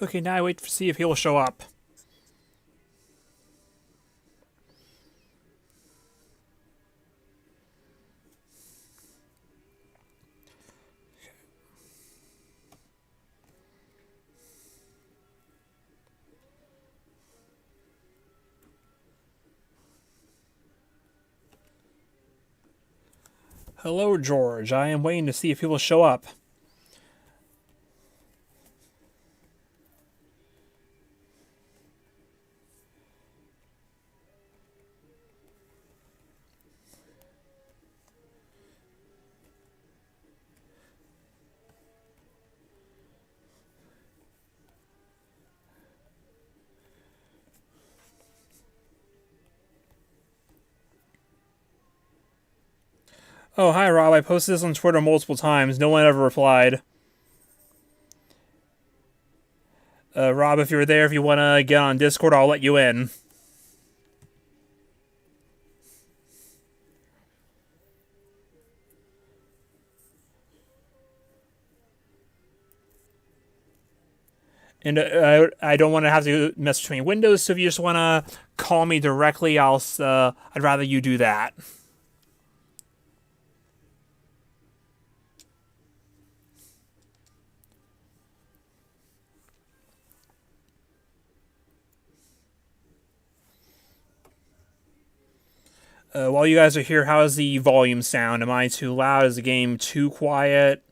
Okay, now I wait to see if he'll show up. Hello, George. I am waiting to see if he will show up. Oh, hi, Rob. I posted this on Twitter multiple times. No one ever replied. Rob, if you're there, if you want to get on Discord, I'll let you in. And I don't want to have to mess between windows, so if you just want to call me directly, I'd rather you do that. While you guys are here, how does the volume sound? Am I too loud? Is the game too quiet?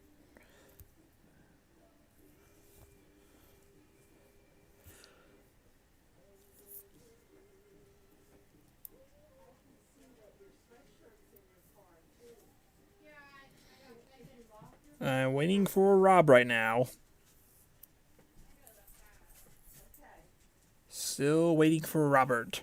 I'm waiting for Rob right now. Still waiting for Robert.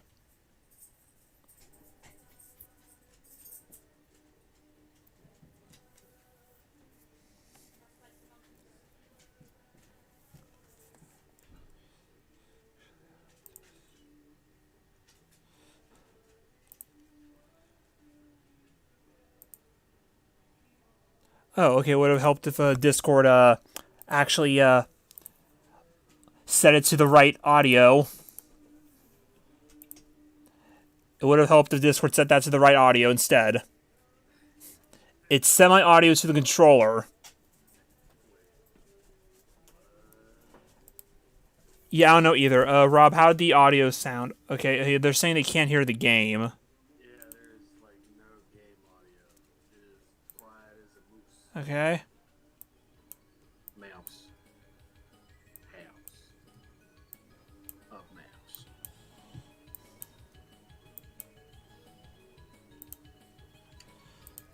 Oh, okay. Would have helped if Discord actually set it to the right audio. It would have helped if Discord set that to the right audio instead. It's semi-audio to the controller. Yeah, I don't know either. Rob, how'd the audio sound? Okay, they're saying they can't hear the game. Okay. Mouse. House. Of mouse.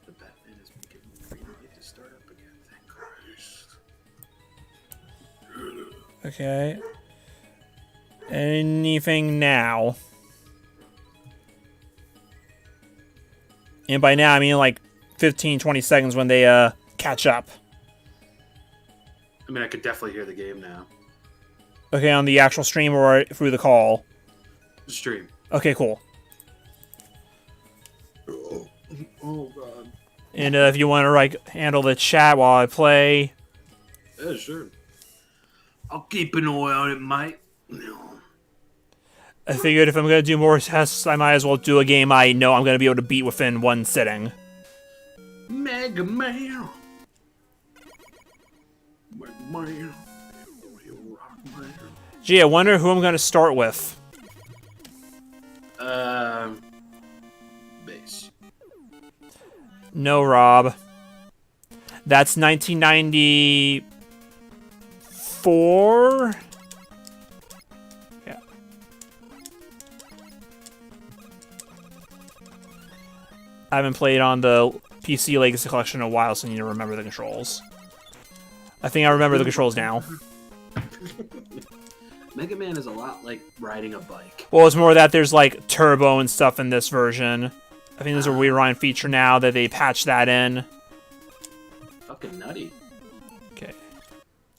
The Batman is making me get to start up again, thank Christ. Okay. Anything now? And by now, I mean like 15, 20 seconds when they catch up. I mean, I could definitely hear the game now. Okay, on the actual stream or through the call? Stream. Okay, cool. Oh, God. And if you want to like handle the chat while I play. Yeah, sure. I'll keep an eye on it, mate. I figured if I'm going to do more tests, I might as well do a game I know I'm going to be able to beat within one sitting. Mega Man. Mega Man. Rock Man. Gee, I wonder who I'm going to start with. Bass. No, Rob. That's 1994? Yeah. I haven't played on the PC Legacy Collection in a while, so I need to remember the controls. I think I remember the controls now. Mega Man is a lot like riding a bike. Well, it's more that there's like turbo and stuff in this version. I think there's a rewind feature now that they patched that in. Fucking nutty. Okay.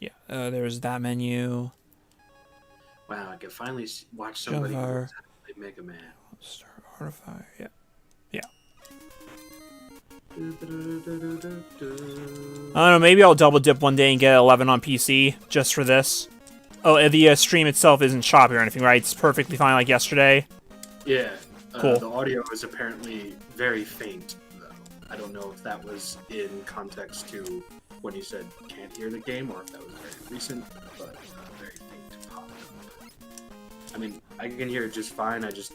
Yeah, there's that menu. Wow, I can finally watch somebody who knows how to play Mega Man. Start Artifire, yeah. Yeah. I don't know, maybe I'll double dip one day and get 11 on PC just for this. Oh, and the stream itself isn't choppy or anything, right? It's perfectly fine like yesterday. Yeah. Cool. The audio is apparently very faint, though. I don't know if that was in context to when you said can't hear the game, or if that was very recent, but very faint pop. I mean, I can hear it just fine. I just,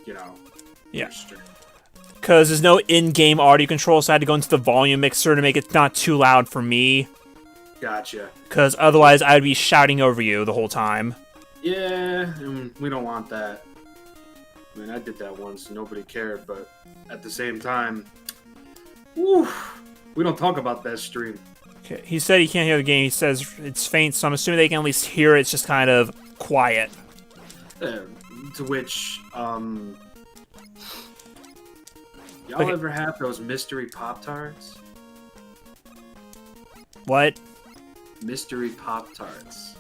Yeah. stream. Because there's no in-game audio control, so I had to go into the volume mixer to make it not too loud for me. Gotcha. Because otherwise I'd be shouting over you the whole time. Yeah, we don't want that. I mean, I did that once, and nobody cared, but at the same time, whew, we don't talk about that stream. Okay. He said he can't hear the game. He says it's faint, so I'm assuming they can at least hear it. It's just kind of quiet. To which, y'all Okay. ever have those mystery Pop-Tarts? What? Mystery Pop-Tarts.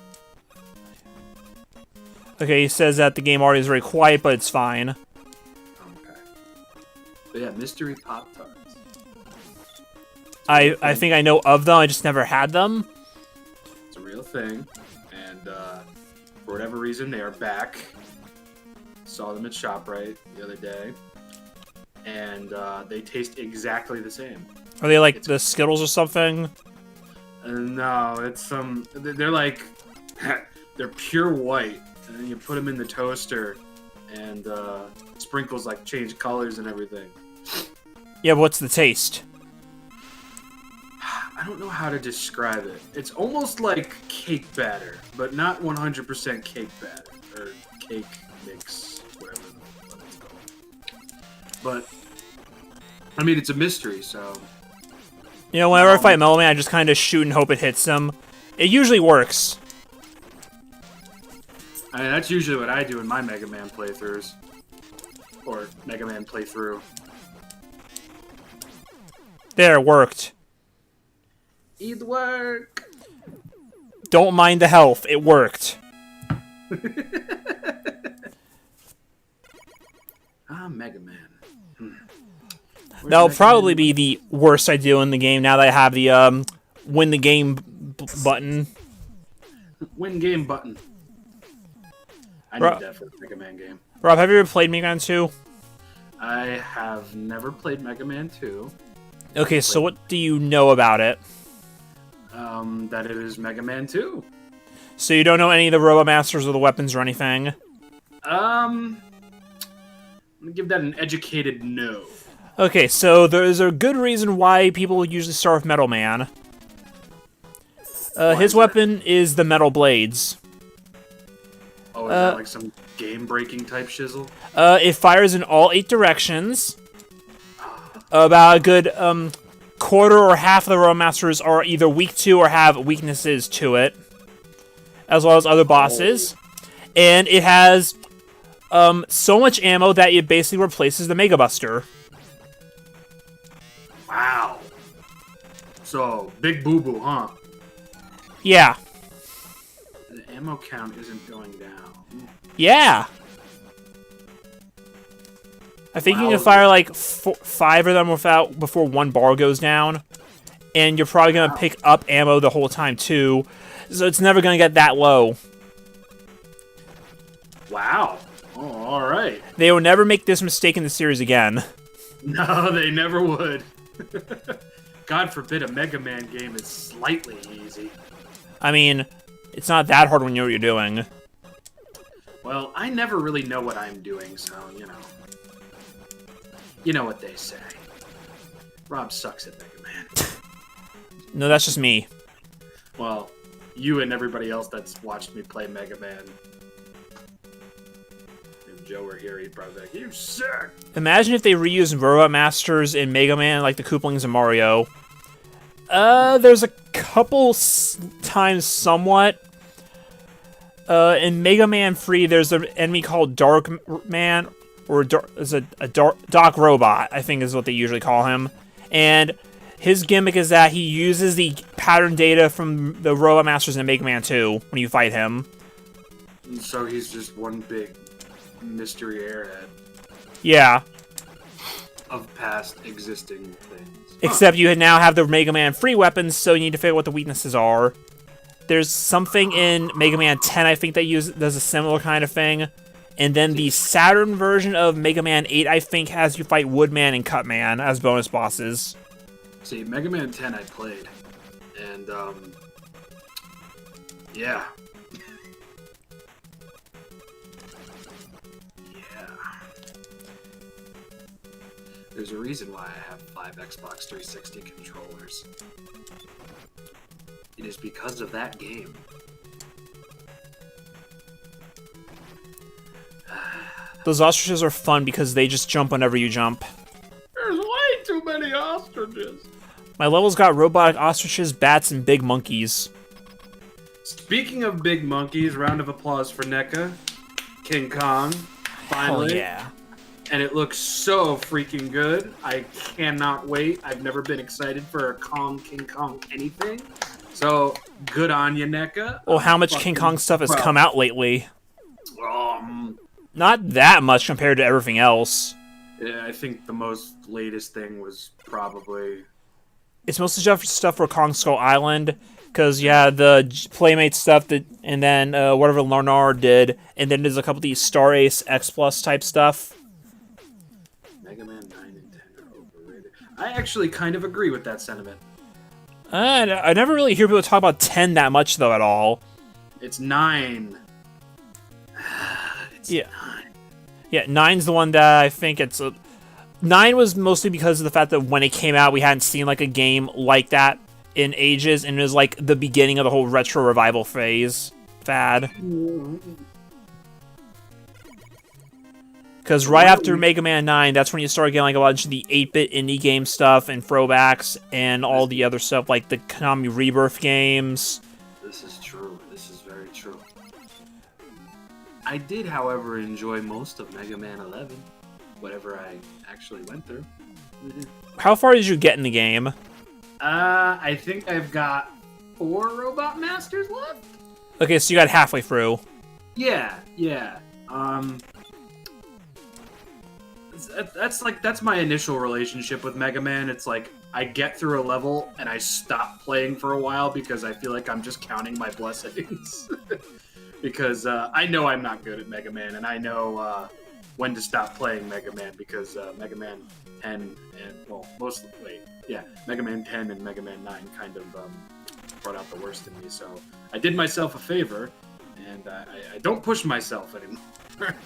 Okay, he says that the game audio is very quiet, but it's fine. Okay. But yeah, mystery Pop-Tarts. I think I know of them, I just never had them. It's a real thing, and for whatever reason, they are back. Saw them at ShopRite the other day, and they taste exactly the same. Are they like the Skittles or something? No, it's they're like, they're pure white, and then you put them in the toaster, and sprinkles like change colors and everything. Yeah, but what's the taste? I don't know how to describe it. It's almost like cake batter, but not 100% cake batter, or cake mix, whatever it's called. But, I mean, it's a mystery, so... You know, whenever I fight Metal Man, I just kind of shoot and hope it hits him. It usually works. I mean, that's usually what I do in my Mega Man playthroughs. Or Mega Man playthrough. There, it worked. It work! Don't mind the health, it worked. Mega Man. That'll probably be the worst I do in the game now that I have the win the game button. Win game button. I Bro- need that for the Mega Man game. Rob, have you ever played Mega Man 2? I have never played Mega Man 2. Okay, so what do you know about it? That it is Mega Man 2. So you don't know any of the Robot Masters or the weapons or anything? I'm gonna give that an educated no. Okay, so there's a good reason why people usually start with Metal Man. Why His is that? weapon is the Metal Blades. Oh, is that like some game-breaking type shizzle? It fires in all 8 directions. About a good quarter or half of the Robot Masters are either weak to or have weaknesses to it, as well as other bosses. And it has so much ammo that it basically replaces the Mega Buster. Wow. So, big boo-boo, huh? Yeah. The ammo count isn't going down. Yeah. I think you Wow. can fire like 5 of them before one bar goes down, and you're probably gonna pick up ammo the whole time too, so it's never gonna get that low. Wow. Oh, alright. They will never make this mistake in the series again. No, they never would. God forbid a Mega Man game is slightly easy. I mean, it's not that hard when you know what you're doing. Well, I never really know what I'm doing, so, You know what they say. Rob sucks at Mega Man. No, that's just me. Well, you and everybody else that's watched me play Mega Man. If Joe were here, he'd probably be like, you suck! Imagine if they reused Robot Masters in Mega Man like the Koopalings in Mario. There's a couple times somewhat. In Mega Man 3, there's an enemy called Dark Man, or is a Doc Robot, I think is what they usually call him. And his gimmick is that he uses the pattern data from the Robot Masters in Mega Man 2 when you fight him. And so he's just one big mystery airhead Yeah. of past existing things. Except you now have the Mega Man free weapons, so you need to figure out what the weaknesses are. there's something in Mega Man 10, I think, that does a similar kind of thing. And then the Saturn version of Mega Man 8, I think, has you fight Woodman and Cutman as bonus bosses. See, Mega Man 10 I played, and, yeah. Yeah. There's a reason why I have 5 Xbox 360 controllers. It is because of that game. Those ostriches are fun because they just jump whenever you jump. There's way too many ostriches. My level's got robotic ostriches, bats, and big monkeys. Speaking of big monkeys, round of applause for NECA. King Kong, finally. Hell yeah. And it looks so freaking good. I cannot wait. I've never been excited for a King Kong anything. So, good on you, NECA. Well, how much King Kong stuff has come out lately? Not that much compared to everything else. Yeah, I think the most latest thing was probably... It's mostly stuff for Kong Skull Island, because, yeah, the Playmate stuff, and then whatever Larnar did, and then there's a couple of these Star Ace X Plus type stuff. Mega Man 9 and 10 are overrated. I actually kind of agree with that sentiment. I never really hear people talk about 10 that much, though, at all. It's 9. Yeah. 9. Yeah, 9's the one that I think it's... 9 was mostly because of the fact that when it came out, we hadn't seen, like, a game like that in ages, and it was, like, the beginning of the whole retro revival fad. Because right after Mega Man 9, that's when you start getting, like, a bunch of the 8-bit indie game stuff and throwbacks and all the other stuff, like the Konami Rebirth games. This is true. This is very true. I did, however, enjoy most of Mega Man 11, whatever I actually went through. How far did you get in the game? I think I've got 4 Robot Masters left? Okay, so you got halfway through. Yeah. That's my initial relationship with Mega Man. It's like, I get through a level, and I stop playing for a while because I feel like I'm just counting my blessings. Because I know I'm not good at Mega Man, and I know when to stop playing Mega Man, because Mega Man 10 and, well, Mega Man 10 and Mega Man 9 kind of brought out the worst in me, so I did myself a favor, and I don't push myself anymore.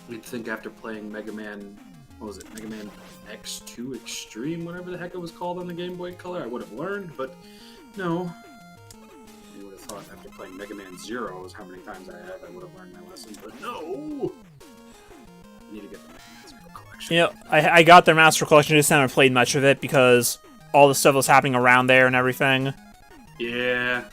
You'd think after playing Mega Man, what was it, Mega Man X2 Extreme, whatever the heck it was called on the Game Boy Color, I would have learned, but no. I would have thought after playing Mega Man Zero was how many times I would have learned my lesson, but no! I need to get the Mega Man Zero collection. You know, I got their Master Collection, just haven't played much of it because all the stuff was happening around there and everything. Yeah.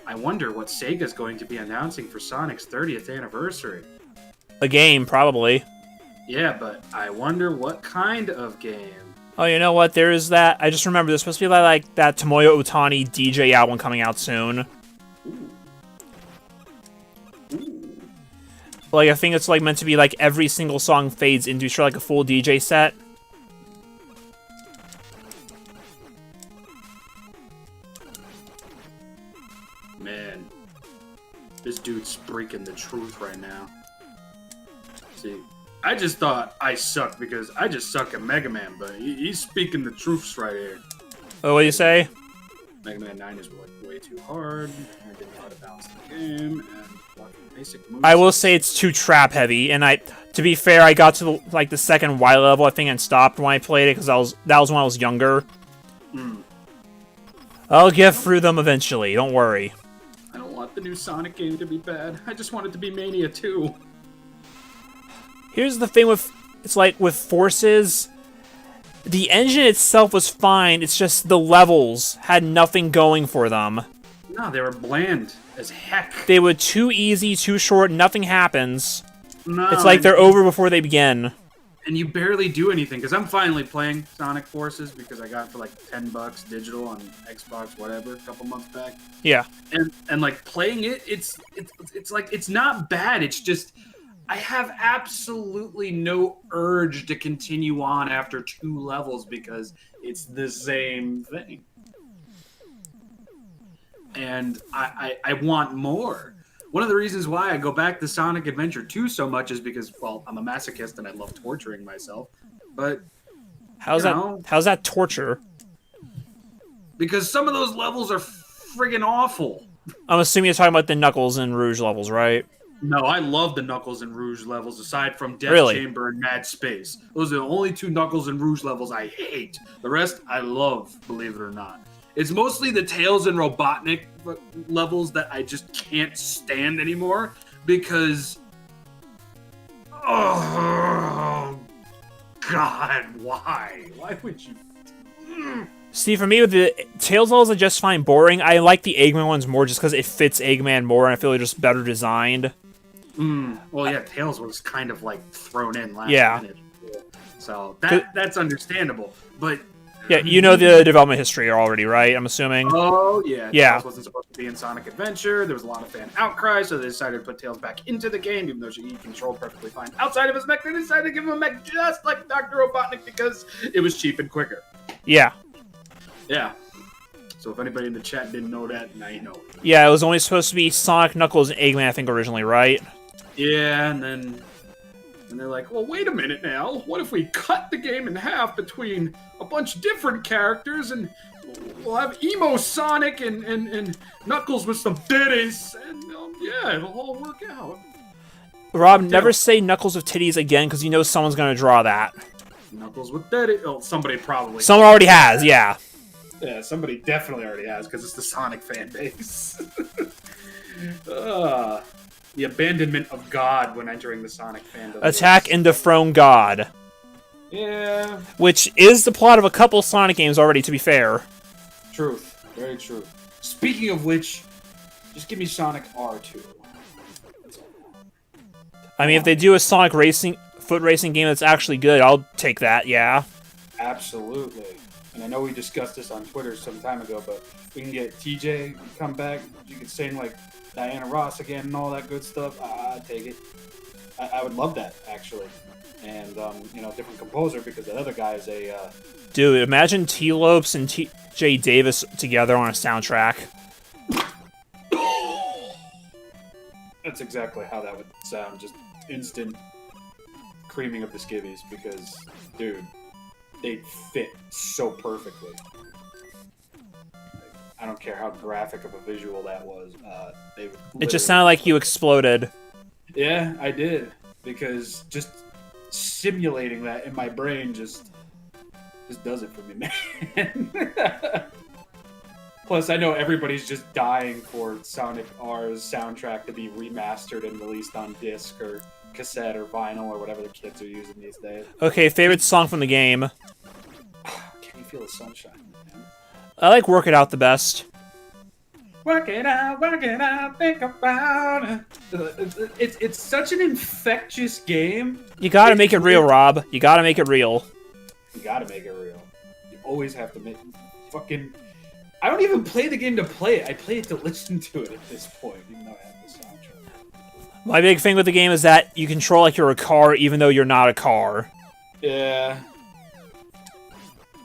I wonder what Sega's going to be announcing for Sonic's 30th anniversary. A game, probably. Yeah, but I wonder what kind of game. Oh, you know what? There is that. I just remember there's supposed to be like that Tomoyo Otani DJ album coming out soon. Ooh. Like, I think it's like meant to be like every single song fades into like a full DJ set. Man, this dude's speaking the truth right now. See, I just thought I sucked because I just suck at Mega Man, but he's speaking the truths right here. Oh, what do you say? Mega Man 9 is way too hard. I didn't know how to balance the game and blocking basic moves. I will say it's too trap heavy, and to be fair, I got to the second Y level, I think, and stopped when I played it because that was when I was younger. I'll get through them eventually. Don't worry. I don't want the new Sonic game to be bad. I just want it to be Mania 2. Here's the thing with Forces, the engine itself was fine, it's just the levels had nothing going for them. No, they were bland as heck. They were too easy, too short, nothing happens. No, it's like they're over before they begin. And you barely do anything, because I'm finally playing Sonic Forces, because I got it for like $10 digital on Xbox, whatever, a couple months back. Yeah. And like playing it, it's like, it's not bad, it's just, I have absolutely no urge to continue on after 2 levels because it's the same thing. And I want more. One of the reasons why I go back to Sonic Adventure 2 so much is because, well, I'm a masochist and I love torturing myself. But, How's you that? know, How's that torture? because some of those levels are friggin' awful. I'm assuming you're talking about the Knuckles and Rouge levels, right? No, I love the Knuckles and Rouge levels aside from Death Really? Chamber and Mad Space. Those are the only 2 Knuckles and Rouge levels I hate. The rest I love, believe it or not. It's mostly the Tails and Robotnik levels that I just can't stand anymore because. Oh, God, why? Why would you. See, for me, with the Tails levels, I just find boring. I like the Eggman ones more just because it fits Eggman more, and I feel they're just better designed. Well, yeah, Tails was kind of like thrown in last Yeah. minute. So that's understandable. But. Yeah, you know the development history already, right? I'm assuming. Oh, yeah. Yeah. Tails wasn't supposed to be in Sonic Adventure. There was a lot of fan outcry, so they decided to put Tails back into the game, even though he controlled perfectly fine outside of his mech. They decided to give him a mech just like Dr. Robotnik because it was cheap and quicker. Yeah. Yeah. So if anybody in the chat didn't know that, now you know. Yeah, it was only supposed to be Sonic, Knuckles, and Eggman, I think, originally, right? Yeah, and then they're like, well, wait a minute now. What if we cut the game in half between a bunch of different characters and we'll have emo Sonic and Knuckles with some titties, and yeah, it'll all work out. Rob, never say Knuckles with titties again, because you know someone's going to draw that. Knuckles with titties. Oh, somebody probably. Someone already has, yeah. Yeah, somebody definitely already has, because it's the Sonic fan base. The abandonment of God when entering the Sonic fandom. Attack and dethrone God. Yeah. Which is the plot of a couple Sonic games already, to be fair. Truth. Very true. Speaking of which, just give me Sonic R2. I mean, if they do a Sonic foot racing game that's actually good, I'll take that, yeah. Absolutely. And I know we discussed this on Twitter some time ago, but we can get TJ to come back. You can sing like Diana Ross again and all that good stuff. I'd take it. I would love that, actually. And, different composer because that other guy is a... Dude, imagine T-Lopes and T.J. Davis together on a soundtrack. That's exactly how that would sound. Just instant creaming of the skivvies because, dude, they fit so perfectly. I don't care how graphic of a visual that was. They would It just sounded like you exploded. Yeah, I did. Because just simulating that in my brain just does it for me, man. Plus, I know everybody's just dying for Sonic R's soundtrack to be remastered and released on disc or cassette or vinyl or whatever the kids are using these days. Okay, favorite song from the game. Can you feel the sunshine, man? I like Work It Out the best. Work it out, think about it. It's such an infectious game. You gotta make it real, Rob. You gotta make it real. You gotta make it real. You always have to make fucking... I don't even play the game to play it. I play it to listen to it at this point, even though I have the soundtrack. My big thing with the game is that you control like you're a car, even though you're not a car. Yeah.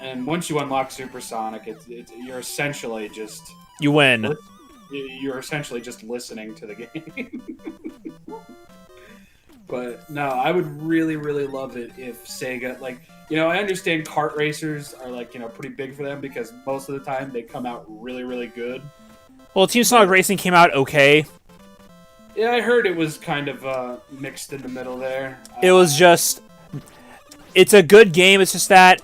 And once you unlock Supersonic, you're essentially just... You win. You're essentially just listening to the game. But no, I would really, really love it if Sega, like, I understand kart racers are like, pretty big for them because most of the time they come out really, really good. Well, Team Sonic Racing came out okay. Yeah, I heard it was kind of mixed in the middle there. It was just... It's a good game, it's just that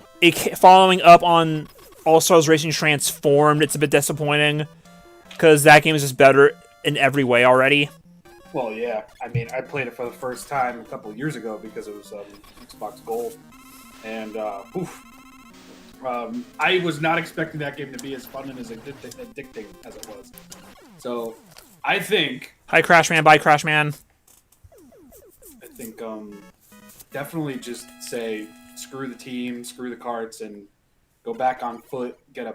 following up on All-Stars Racing Transformed, it's a bit disappointing. Because that game is just better in every way already. Well, yeah. I mean, I played it for the first time a couple of years ago because it was Xbox Gold. And, I was not expecting that game to be as fun and as addicting as it was. So, I think... Hi, Crashman. Bye, Crashman. I think, definitely just say, screw the team, screw the carts, and go back on foot, get a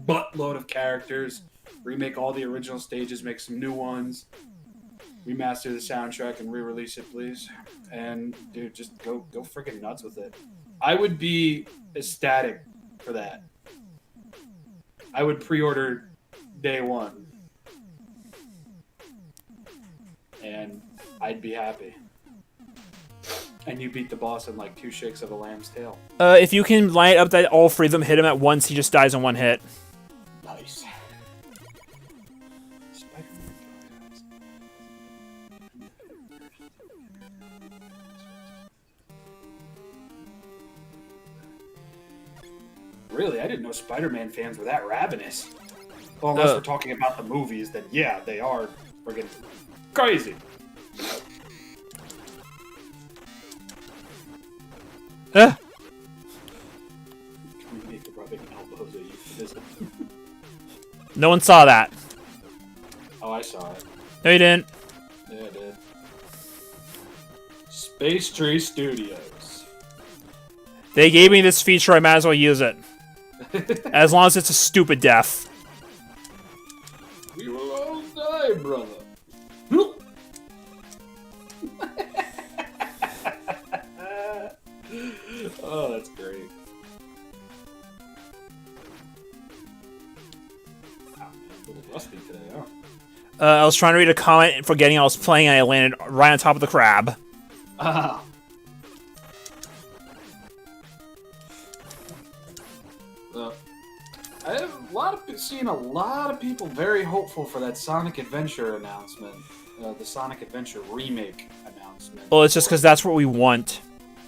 buttload of characters, remake all the original stages, make some new ones, remaster the soundtrack and re-release it, please. And dude, just go freaking nuts with it. I would be ecstatic for that. I would pre-order day one, and I'd be happy. And you beat the boss in like 2 shakes of a lamb's tail. If you can line it up that all 3 of them hit him at once, he just dies in 1 hit. Nice. Really? I didn't know Spider-Man fans were that ravenous. Well, unless we're talking about the movies, then yeah, they are friggin' crazy. Rubbing elbows, a euphemism. No one saw that. Oh, I saw it. No, you didn't. Yeah, I did. Space Tree Studios. They gave me this feature, I might as well use it. As long as it's a stupid death. We will all die, brother. Oh, that's great. Wow, a little rusty today, huh? I was trying to read a comment, forgetting I was playing, and I landed right on top of the crab. Ah. I have seen a lot of people very hopeful for that Sonic Adventure announcement, the Sonic Adventure remake announcement. Well, it's just because that's what we want.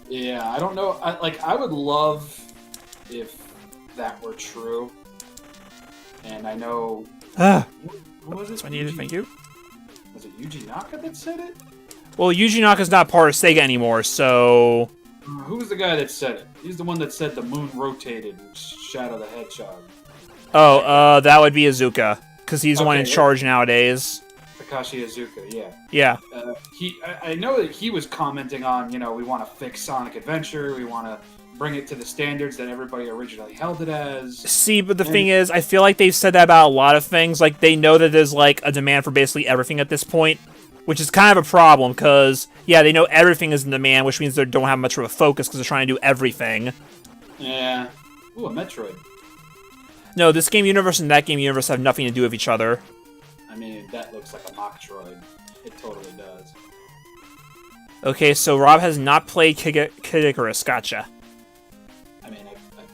Yeah, I don't know. I would love if that were true. And I know. Who was it? I needed, thank you. Was it Yuji Naka that said it? Well, Yuji Naka's not part of Sega anymore, so... Who was the guy that said it? He's the one that said the moon rotated in Shadow the Hedgehog. Oh, that would be Izuka, because he's the one in charge nowadays. Takashi Iizuka, yeah. Yeah. I know that he was commenting on, we want to fix Sonic Adventure, we want to bring it to the standards that everybody originally held it as. See, but the thing is, I feel like they've said that about a lot of things. Like, they know that there's, like, a demand for basically everything at this point, which is kind of a problem, because, yeah, they know everything is in demand, which means they don't have much of a focus, because they're trying to do everything. Yeah. Ooh, a Metroid. No, this game universe and that game universe have nothing to do with each other. I mean, that looks like a Mocktroid. It totally does. Okay, so Rob has not played Kid Icarus. Gotcha. I mean, I played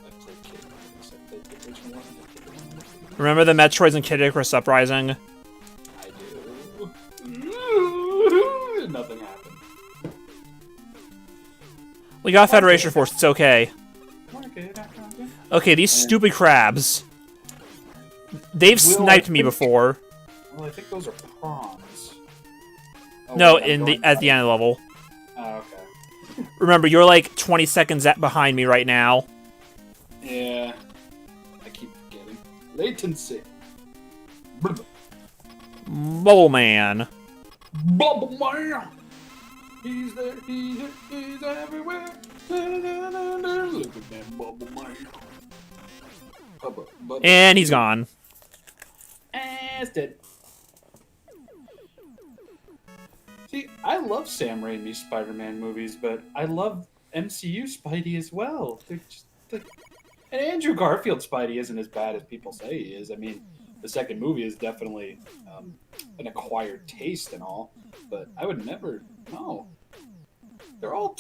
Kid Icarus. I played the original one. Remember the Metroids and Kid Icarus Uprising? I do. Nothing happened. We got Federation Force. It's okay. Okay, these stupid crabs. They've sniped me before. Well, I think those are prawns. Oh, No, wait, at the end of the level. Oh, okay. Remember, you're like 20 seconds behind me right now. Yeah. I keep forgetting. Latency. Bubble Man. Bubble Man! He's there, he's everywhere. Look at that Bubble Man. And he's gone. It's dead. See, I love Sam Raimi's Spider-Man movies, but I love MCU Spidey as well. They're just like... And Andrew Garfield Spidey isn't as bad as people say he is. I mean, the second movie is definitely an acquired taste and all, but I would never... No. They're all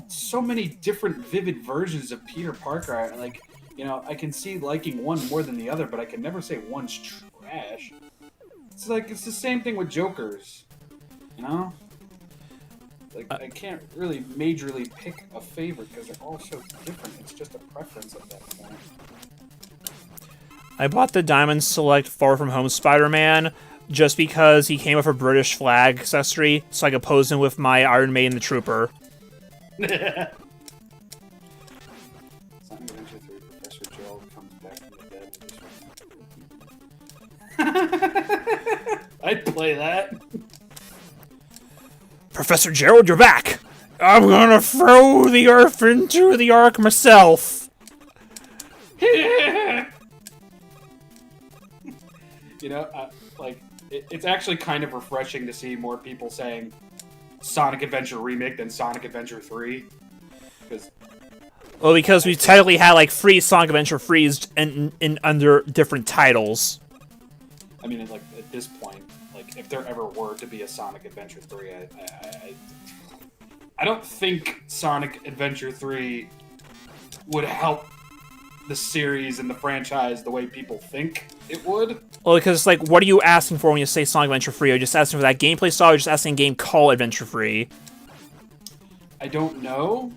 so many different vivid versions of Peter Parker. Like, I can see liking one more than the other, but I can never say one's trash. It's the same thing with Jokers. Like, I can't really majorly pick a favorite because they're all so different. It's just a preference at that point. I bought the Diamond Select Far From Home Spider-Man just because he came with a British flag accessory, so I could pose him with my Iron Maiden the Trooper. Sonic Adventure 3, Professor Gerald comes back from the dead. I'd play that. Professor Gerald, you're back! I'm gonna throw the Earth into the Ark myself! it's actually kind of refreshing to see more people saying Sonic Adventure Remake than Sonic Adventure 3. Well, because we technically had like free Sonic Adventure Freeze in under different titles. I mean, like at this point, like if there ever were to be a Sonic Adventure 3, I don't think Sonic Adventure 3 would help the series and the franchise the way people think it would. Well, because like, what are you asking for when you say Sonic Adventure Free? Are you just asking for that gameplay style? Or are you just asking a game called Adventure Free? I don't know.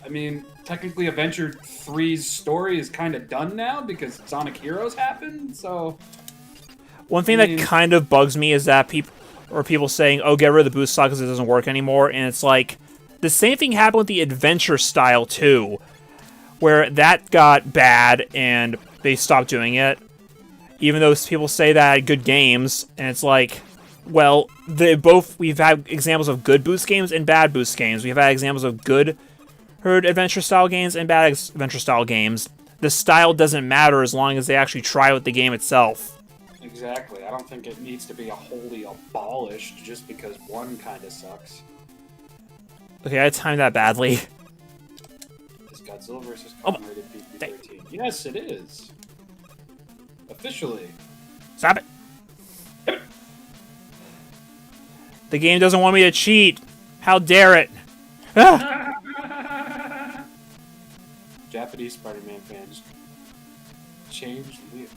I mean, technically, Adventure 3's story is kind of done now because Sonic Heroes happened. So One thing that kind of bugs me is that people saying, "Oh, get rid of the boost style because it doesn't work anymore," and it's like the same thing happened with the adventure style too, where that got bad and they stopped doing it. Even though people say that had good games, and it's like, well, we've had examples of good boost games and bad boost games. We've had examples of good adventure style games and bad adventure style games. The style doesn't matter as long as they actually try with the game itself. exactly, I don't think it needs to be a wholly abolished just because one kind of sucks. Okay, I timed that badly. Is Godzilla vs. Kong rated PG-13? Yes, it is. Officially. Stop it. The game doesn't want me to cheat. How dare it? Ah! Japanese Spider-Man fans changed Leo.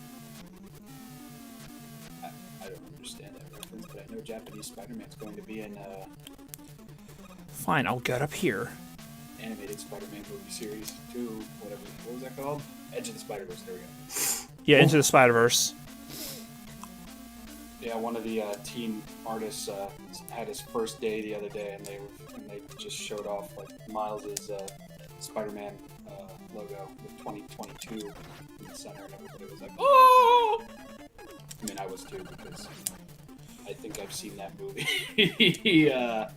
I don't understand that reference, but I know Japanese Spider-Man's going to be in Fine, I'll get up here. animated Spider-Man movie series 2, whatever. What was that called? Edge of the Spider-Verse. There we go. Yeah, Into the Spider-Verse. Yeah, one of the team artists had his first day the other day, and they just showed off like Miles's Spider-Man logo with 2022 in the center, and everybody was like, "Oh!" I mean, I was too because I think I've seen that movie about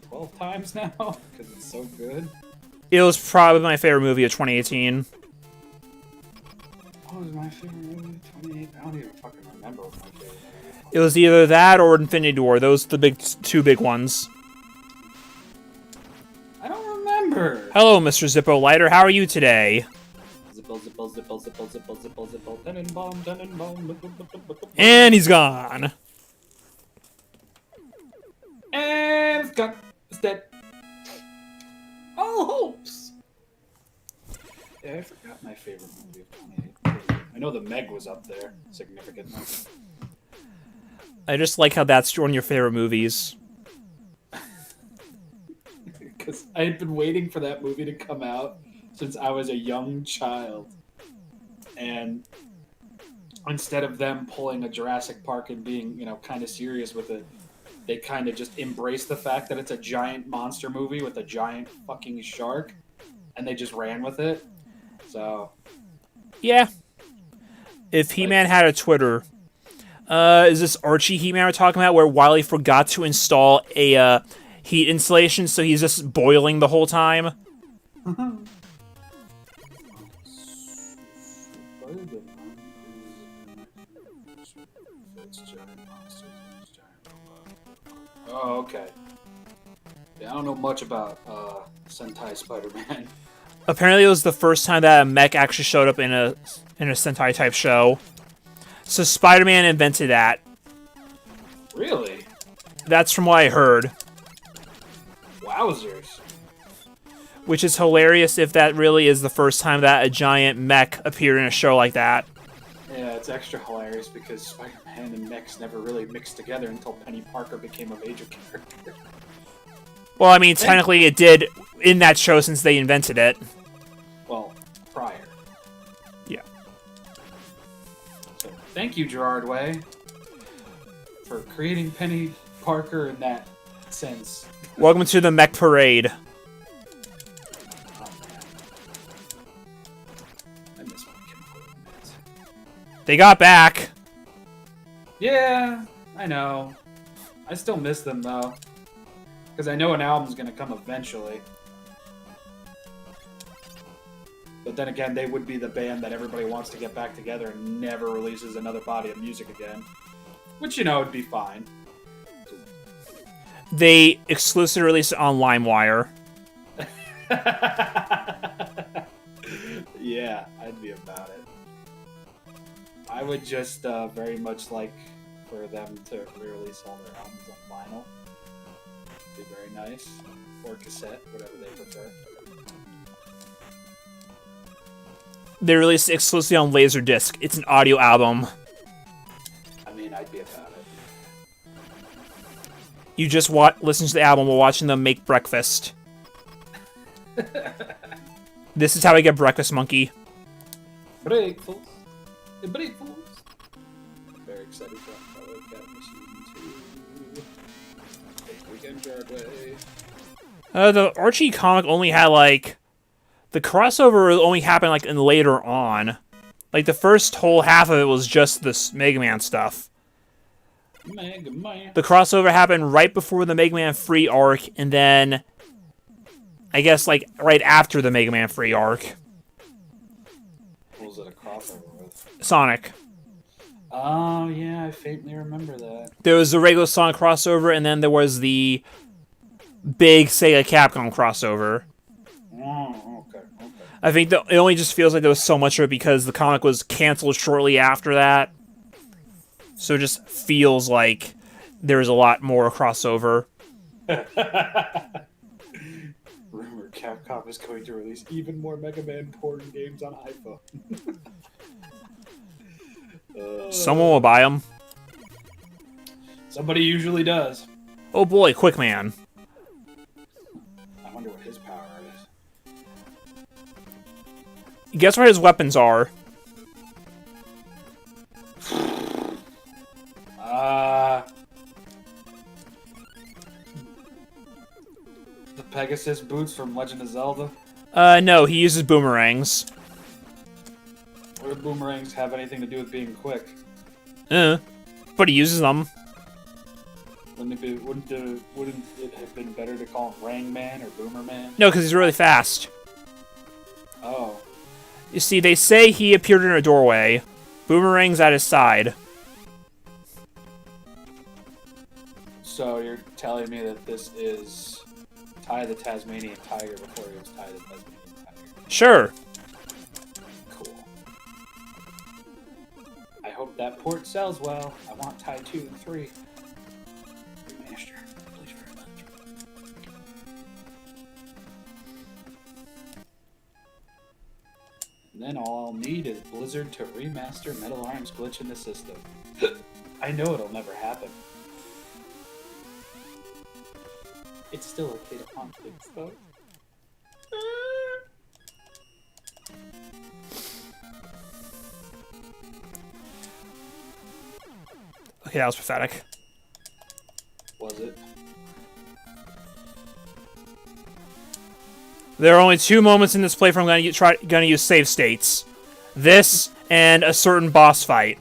12 times now because it's so good. It was probably my favorite movie of 2018. What was my favorite movie of 2018? I don't even fucking remember what my favorite movie was. It was either that or Infinity War. Those are the two big ones. I don't remember. Hello, Mr. Zippo Lighter. How are you today? Zippo, zippo, zippo, zippo, zippo, zippo, zippo, Tenenbaum. And he's gone. And it's gone. It's dead. All hopes. Yeah, I forgot my favorite movie of 2018. I know the Meg was up there significantly. I just like how that's one of your favorite movies. Because I had been waiting for that movie to come out since I was a young child. And instead of them pulling a Jurassic Park and being, kind of serious with it, they kind of just embraced the fact that it's a giant monster movie with a giant fucking shark. And they just ran with it. So, Yeah. If He-Man had a Twitter, is this Archie He-Man we're talking about where Wily forgot to install a heat insulation, so he's just boiling the whole time? Oh, okay. Yeah, I don't know much about Sentai Spider-Man. Apparently, it was the first time that a mech actually showed up in a Sentai type show. So Spider-Man invented that. Really? That's from what I heard. Wowzers. Which is hilarious if that really is the first time that a giant mech appeared in a show like that. Yeah, it's extra hilarious because Spider-Man and mechs never really mixed together until Penny Parker became a major character. Well, I mean, technically it did in that show since they invented it. Well, prior. Yeah. So, thank you, Gerard Way, for creating Penny Parker in that sense. Welcome to the mech parade. Oh, man. I miss my chemical romance. They got back. Yeah, I know. I still miss them, though. Because I know an album's going to come eventually. But then again, they would be the band that everybody wants to get back together and never releases another body of music again. Which, you know, would be fine. They exclusively released it on LimeWire. Yeah, I'd be about it. I would just very much like for them to re-release all their albums on vinyl. Be very nice. Or cassette, whatever they prefer. They released it exclusively on Laserdisc. It's an audio album. I mean, I'd be about it. You just listen to the album while watching them make breakfast. This is how I get breakfast, monkey. Breakfast. Breakfast. Very excited for Umbrella Academy Season 2. This weekend, Broadway. The Archie comic only had, like... The crossover only happened, like, in later on. Like, the first whole half of it was just this Mega Man stuff. Mega Man. The crossover happened right before the Mega Man Free arc, and then... I guess, like, right after the Mega Man Free arc. What was it a crossover with? Sonic. Oh, yeah, I faintly remember that. There was the regular Sonic crossover, and then there was the big Sega Capcom crossover. Oh, okay. I think it only just feels like there was so much of it because the comic was canceled shortly after that. So it just feels like there was a lot more crossover. Rumor Capcom is going to release even more Mega Man porn games on iPhone. Someone will buy them. Somebody usually does. Oh boy, Quick Man. I wonder what his power is. Guess what his weapons are? The Pegasus boots from Legend of Zelda? No, he uses boomerangs. What do boomerangs have anything to do with being quick? But he uses them. Wouldn't it have been better to call him Rang Man or Boomer Man? No, because he's really fast. Oh. You see, they say he appeared in a doorway. Boomerang's at his side. So you're telling me that this is Ty the Tasmanian Tiger before he was Ty the Tasmanian Tiger? Sure. Cool. I hope that port sells well. I want Ty 2 and 3. Remaster, please very much. And then all I'll need is Blizzard to remaster Metal Arm's glitch in the system. I know it'll never happen. It's still okay to haunt things, though. Okay, that was pathetic. Was it? There are only 2 moments in this playthrough I'm gonna use save states. This and a certain boss fight.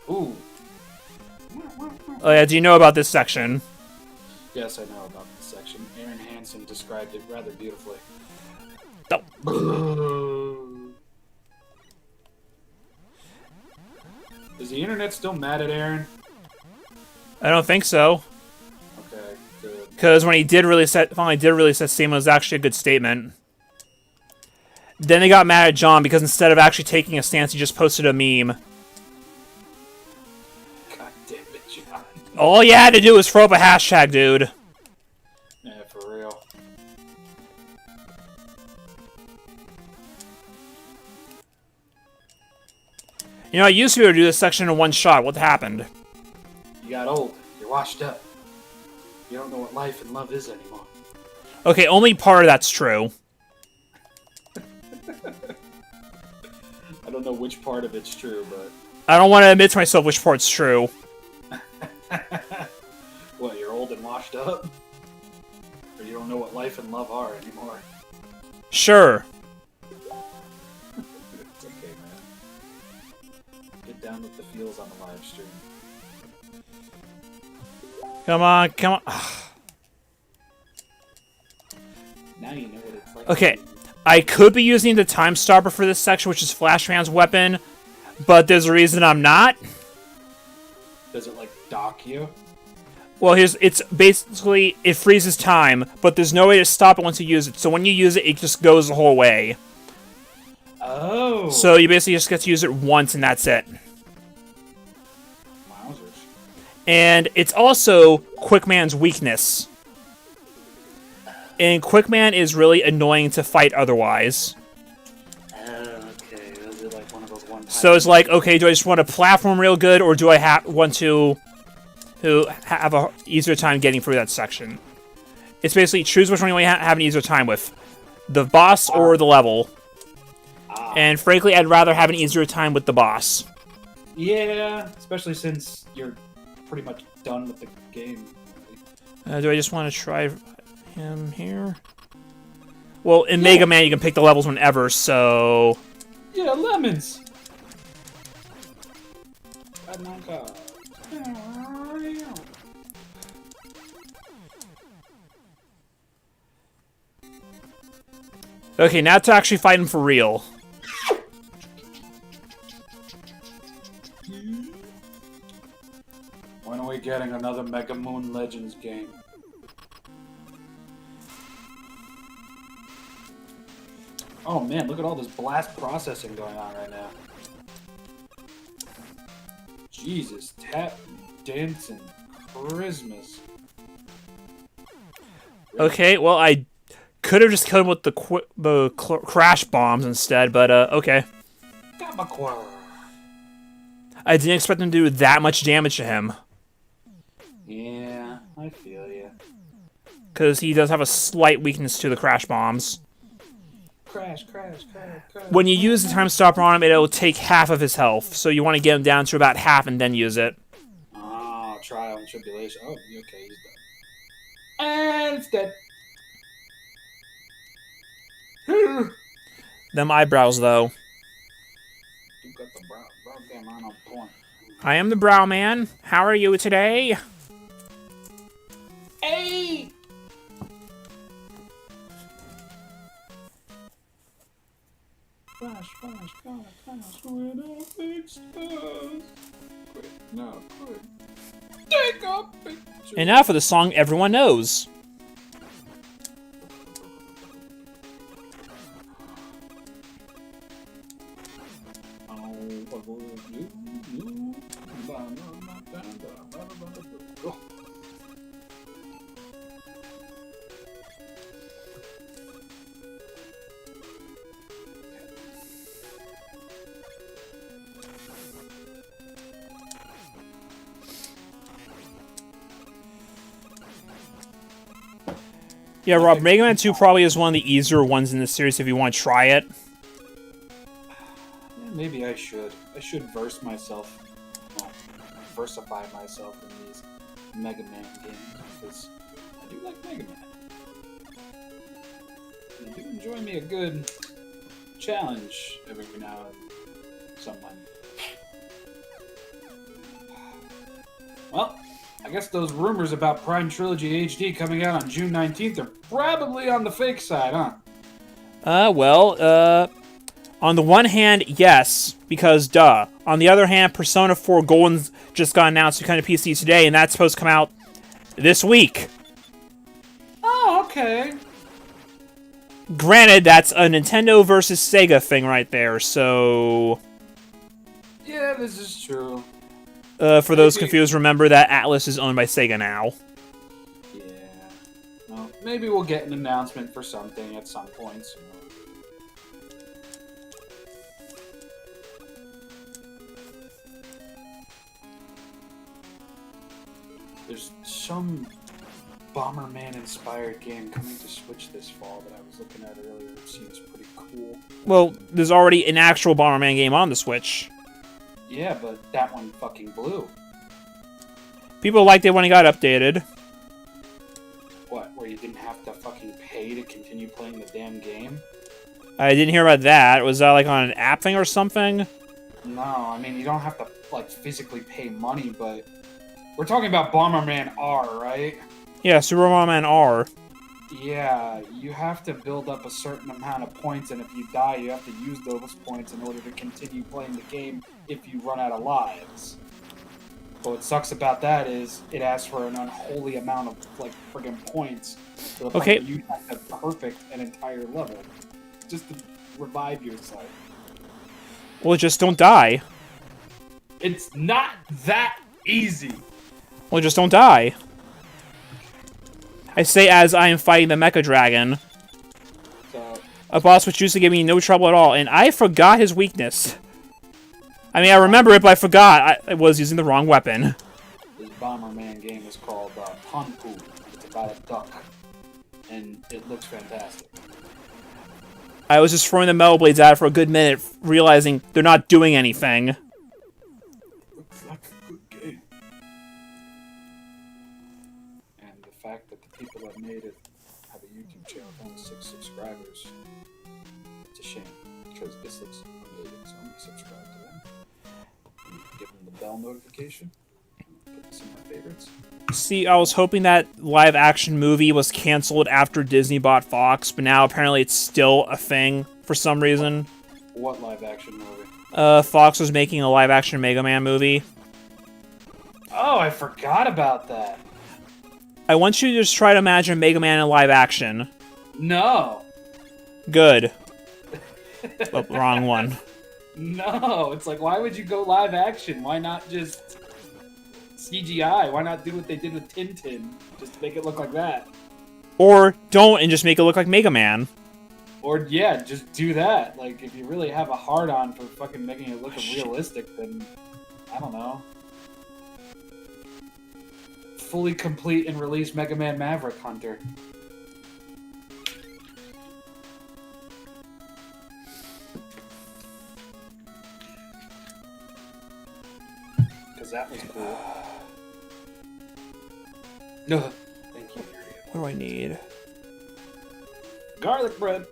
Ooh. Oh yeah, do you know about this section? Yes, I know about this section. Aaron Hansen described it rather beautifully. No. Is the internet still mad at Aaron? I don't think so. Okay, good. Because when he finally did release that statement, it was actually a good statement. Then they got mad at John because instead of actually taking a stance, he just posted a meme. God damn it, John. All you had to do was throw up a hashtag, dude. Yeah, for real. You know, I used to be able to do this section in one shot. What happened? You got old. You're washed up. You don't know what life and love is anymore. Okay, only part of that's true. I don't know which part of it's true, but... I don't want to admit to myself which part's true. What, you're old and washed up? Or you don't know what life and love are anymore? Sure. It's okay, man. Get down with the feels on the live stream. Come on, come on. Now you know what it's like. Okay, I could be using the Time Stopper for this section, which is Flashman's weapon, but there's a reason I'm not. Does it, like, dock you? Well, it's basically, it freezes time, but there's no way to stop it once you use it. So when you use it, it just goes the whole way. Oh. So you basically just get to use it once, and that's it. Wowzers. And it's also Quickman's weakness. And Quickman is really annoying to fight otherwise. Okay. Is it like one of those one-time... So it's like, okay, do I just want to platform real good, or do I want to have a easier time getting through that section? It's basically choose which one you want to have an easier time with. The boss or the level. And frankly, I'd rather have an easier time with the boss. Yeah, especially since you're pretty much done with the game. Do I just want to try him here? Well, in Mega Man, you can pick the levels whenever, so... Yeah, lemons! Oh my god. Okay, now to actually fight him for real. When are we getting another Mega Moon Legends game? Oh man, look at all this blast processing going on right now. Jesus, tap dancing, Christmas. Okay, well, I could have just killed him with the crash bombs instead, but okay. Gamakwa. I didn't expect him to do that much damage to him. Yeah, I feel ya. Because he does have a slight weakness to the crash bombs. Crash, crash, crash, crash. When you use the Time Stopper on him, it'll take half of his health. So you want to get him down to about half and then use it. Oh, trial and tribulation. Oh, okay, he's dead. And it's dead. Them eyebrows, though. You got the brow game on point. I am the Brow Man. How are you today? Hey! Flash, flash, flash, flash, when I fix us. Quick, now, quick. Take a picture. And now for the song everyone knows. Yeah, Rob, Mega Man 2 probably is one of the easier ones in the series if you want to try it. Yeah, maybe I should. I should verse myself. Well, versify myself in these Mega Man games because I do like Mega Man. And I do enjoy me a good challenge every now and someone. Well, I guess those rumors about Prime Trilogy HD coming out on June 19th are probably on the fake side, huh? On the one hand, yes, because duh. On the other hand, Persona 4 Golden's just got announced to kind of PC today, and that's supposed to come out this week. Oh, okay. Granted, that's a Nintendo versus Sega thing right there, so... Yeah, this is true. For those confused, remember that Atlas is owned by Sega now. Yeah. Well, maybe we'll get an announcement for something at some point soon. There's some Bomberman-inspired game coming to Switch this fall that I was looking at earlier. It seems pretty cool. Well, there's already an actual Bomberman game on the Switch. Yeah, but that one fucking blew. People liked it when it got updated. What, where you didn't have to fucking pay to continue playing the damn game? I didn't hear about that. Was that like on an app thing or something? No, I mean, you don't have to, like, physically pay money, but... We're talking about Bomberman R, right? Yeah, Super Bomberman R. Yeah, you have to build up a certain amount of points, and if you die, you have to use those points in order to continue playing the game if you run out of lives. But what sucks about that is it asks for an unholy amount of, like, friggin' points to the point Okay. where you have to perfect an entire level just to revive yourself. Well, just don't die. It's not that easy. Well, just don't die. I say as I am fighting the Mecha Dragon, So, a boss which used to give me no trouble at all, and I forgot his weakness. I mean, I remember it, but I forgot I was using the wrong weapon. this Bomberman game is called Tonpu. It's about a duck, and it looks fantastic. I was just throwing the metal blades at it for a good minute, realizing they're not doing anything. Looks like a good game. And the fact that the people that made it have a YouTube channel with only 6 subscribers, it's a shame, because this looks amazing, so I'm going to subscribe to them. Give them the bell notification. Put this in my favorites. See, I was hoping that live-action movie was canceled after Disney bought Fox, but now apparently it's still a thing for some reason. What live action movie? Fox was making a live-action Mega Man movie. Oh, I forgot about that. I want you to just try to imagine Mega Man in live action. No. Good. Oh, wrong one. No. It's like, why would you go live action? Why not just CGI? Why not do what they did with Tintin? Just to make it look like that. Or don't and just make it look like Mega Man. Or, yeah, just do that. Like, if you really have a hard-on for fucking making it look realistic, then, I don't know. Fully complete and release Mega Man Maverick Hunter. Because that was cool. No, thank you, Miriam. What do I need? Garlic bread.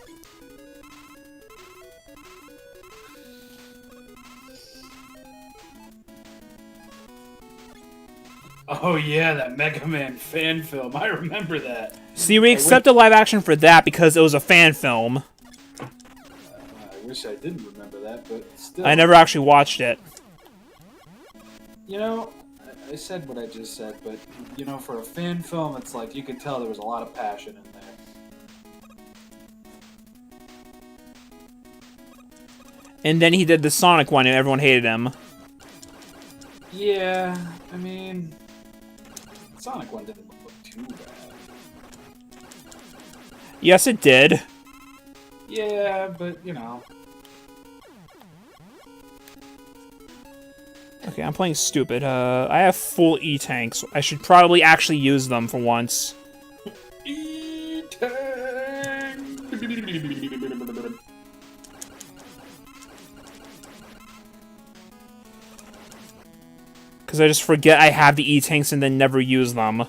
Oh yeah, that Mega Man fan film. I remember that. See, we accepted live action for that because it was a fan film. I wish I didn't remember that, but still. I never actually watched it. You know, I said what I just said, but, you know, for a fan film, it's like you could tell there was a lot of passion in there. And then he did the Sonic one and everyone hated him. Yeah, I mean, Sonic one didn't look too bad. Yes, it did. Yeah, but, you know. Okay, I'm playing stupid. I have full E-tanks. I should probably actually use them for once. Because I just forget I have the E-tanks and then never use them.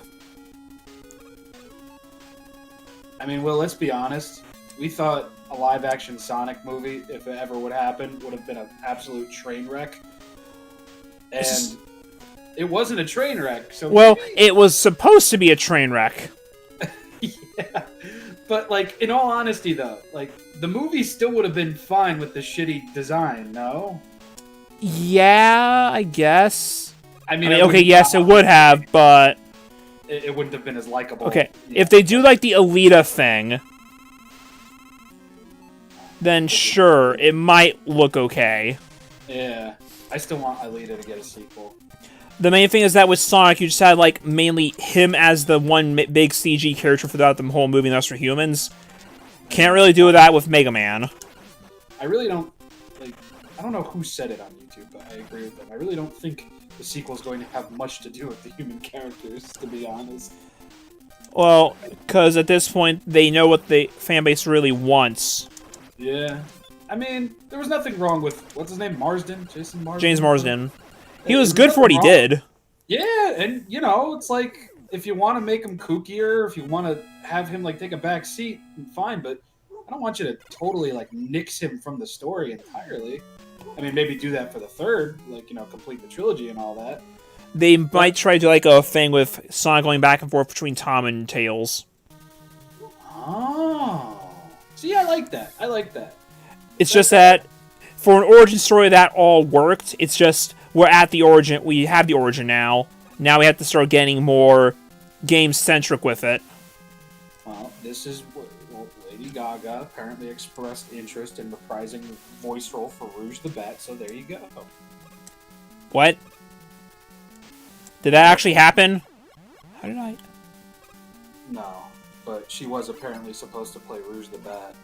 I mean, well, let's be honest. We thought a live-action Sonic movie, if it ever would happen, would have been an absolute train wreck. And it wasn't a train wreck, so... Well, it was supposed to be a train wreck. Yeah. But, like, in all honesty, though, like, the movie still would have been fine with the shitty design, no? Yeah, I guess. I mean, Okay, yes, it would have, but... It wouldn't have been as likable. Okay, Yeah. if they do, like, the Alita thing, then sure, it might look okay. Yeah. I still want Alita to get a sequel. The main thing is that with Sonic, you just had, like, mainly him as the one big CG character throughout the whole movie, and that's for humans. Can't really do that with Mega Man. I really don't, like, I don't know who said it on YouTube, but I agree with them. I really don't think the sequel's going to have much to do with the human characters, to be honest. Well, because at this point, they know what the fanbase really wants. Yeah. I mean, there was nothing wrong with, what's his name, Marsden? Jason Marsden? James Marsden. He was There good for what he nothing wrong. did. Yeah, and, you know, it's like, if you want to make him kookier, if you want to have him, like, take a back seat, fine, but I don't want you to totally, like, nix him from the story entirely. I mean, maybe do that for the third, like, you know, complete the trilogy and all that. They might try to do, like, a thing with Sonic going back and forth between Tom and Tails. Oh. See, I like that. I like that. It's just that for an origin story that all worked. It's just we're at the origin. We have the origin now. Now we have to start getting more game-centric with it. Well, this is what Lady Gaga apparently expressed interest in reprising the voice role for Rouge the Bat, so there you go. What? Did that actually happen? How did I... No, but she was apparently supposed to play Rouge the Bat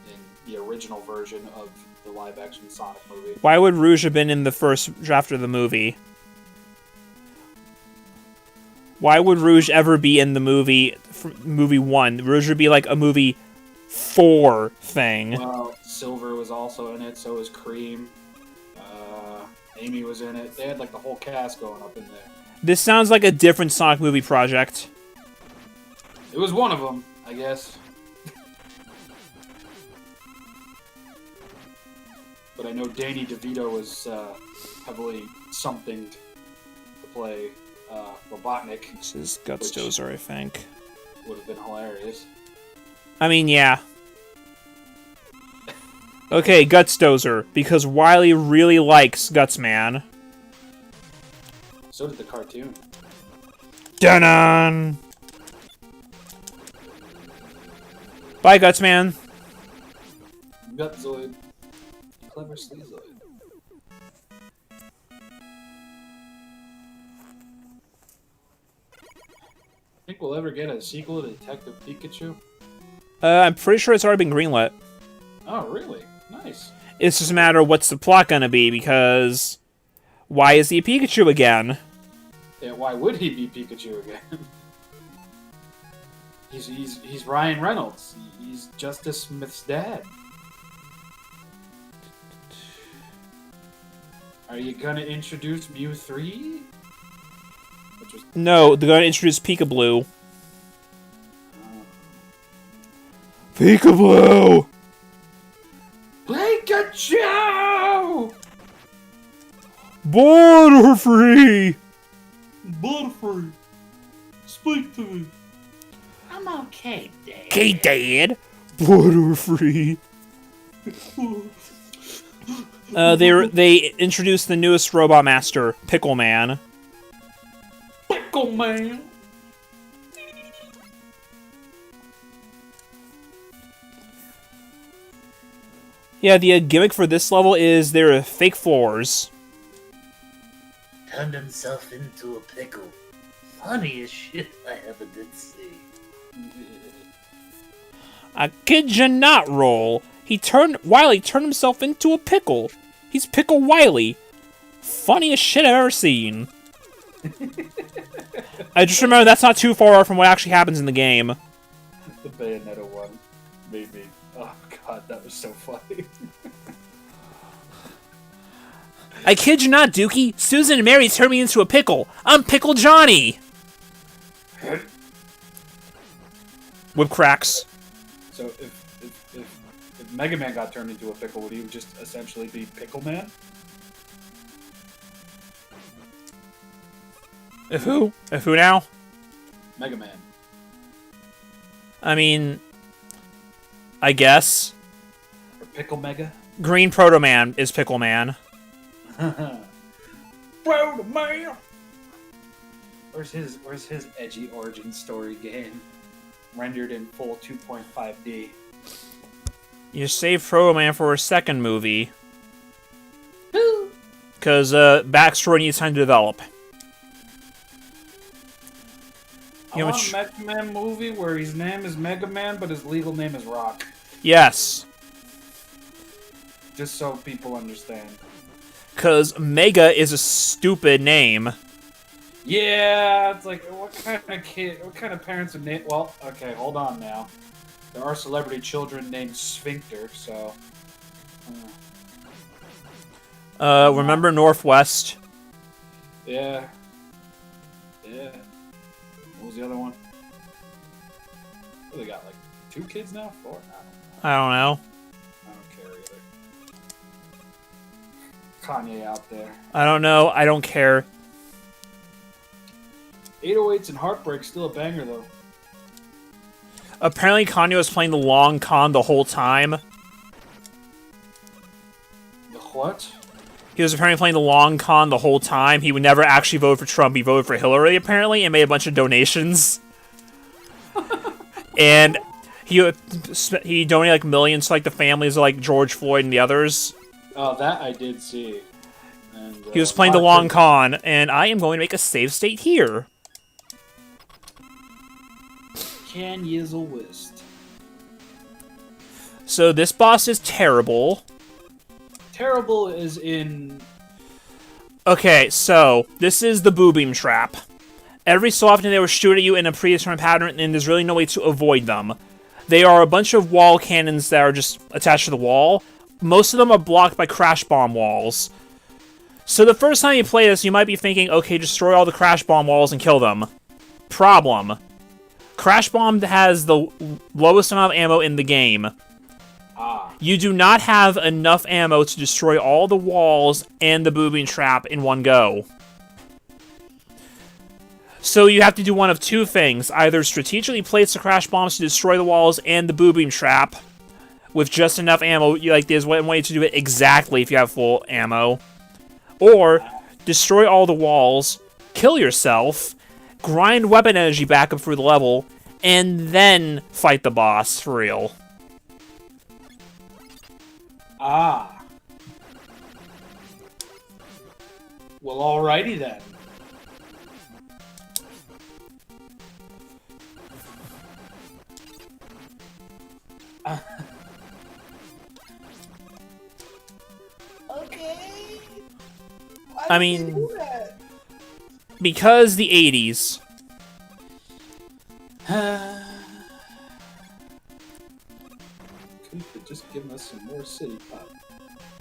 in the original version of the live-action Sonic movie. Why would Rouge have been in the first draft of the movie? Why would Rouge ever be in the movie 1? Rouge would be like a movie 4 thing. Well, Silver was also in it, so was Cream. Amy was in it. They had like the whole cast going up in there. This sounds like a different Sonic movie project. It was one of them, I guess. But I know Danny DeVito was heavily something to play Robotnik. This is Gutsdozer, I think. Would have been hilarious. I mean, yeah. Okay, Gutsdozer, because Wily really likes Gutsman. So did the cartoon. Dun-dun! Bye, Gutsman. Gutzoid. Clever Sleazoid. Think we'll ever get a sequel to Detective Pikachu? I'm pretty sure it's already been greenlit. Oh, really? Nice. It's just a matter of what's the plot gonna be, because... Why is he a Pikachu again? Yeah, why would he be Pikachu again? he's Ryan Reynolds. He's Justice Smith's dad. Are you gonna introduce Mew 3? No, they're gonna introduce Pikablue. Pikablue! Pikachu! Butterfree! Butterfree! Speak to me. I'm okay, Dad. Okay, Dad. Butterfree. They introduced the newest Robot Master, Pickle Man. Pickle Man! Yeah, the gimmick for this level is there are fake floors. Turned himself into a pickle. Funniest shit I ever did see. I kid you not, Roll. Wily turned himself into a pickle. He's Pickle Wily. Funniest shit I've ever seen. I just remember that's not too far from what actually happens in the game. The Bayonetta one made me. Oh god, that was so funny. I kid you not, Dookie. Susan and Mary turned me into a pickle. I'm Pickle Johnny. Whip cracks. So if Mega Man got turned into a pickle, would he just essentially be Pickle Man? If who? If who now? Mega Man. I mean, I guess. Or Pickle Mega? Green Proto Man is Pickle Man. Proto Man! Where's his edgy origin story game? Rendered in full 2.5D. You saved Proto Man for a second movie. Because backstory needs time to develop. I want a Mega Man movie where his name is Mega Man, but his legal name is Rock. Yes. Just so people understand. Because Mega is a stupid name. Yeah, it's like, what kind of parents would name... Well, okay, hold on now. There are celebrity children named Sphincter, so... Remember Northwest? Yeah. Yeah. What was the other one? Oh, they got, like, 2 kids now? 4? I don't know. I don't care either. Kanye out there. I don't know. I don't care. 808s and Heartbreak still a banger, though. Apparently, Kanye was playing the long con the whole time. The what? He was apparently playing the long con the whole time. He would never actually vote for Trump. He voted for Hillary, apparently, and made a bunch of donations. And he donated like millions to like the families of like George Floyd and the others. Oh, that I did see. And, He was playing the long con, and I am going to make a save state here. Can Yizzle Wist. So this boss is terrible. Terrible is in... Okay, so this is the Boo Beam Trap. Every so often they will shoot at you in a predetermined pattern, and there's really no way to avoid them. They are a bunch of wall cannons that are just attached to the wall. Most of them are blocked by crash bomb walls. So the first time you play this, you might be thinking, okay, destroy all the crash bomb walls and kill them. Problem. Crash bomb has the lowest amount of ammo in the game. Ah. You do not have enough ammo to destroy all the walls and the Boo Beam Trap in one go. So you have to do one of two things. Either strategically place the crash bombs to destroy the walls and the Boo Beam Trap with just enough ammo. Like, there's one way to do it exactly if you have full ammo. Or destroy all the walls, kill yourself, grind weapon energy back up through the level, and then fight the boss for real. Ah. Well, alrighty then. Okay. I mean, because the 80s. Could just give us some more city pop.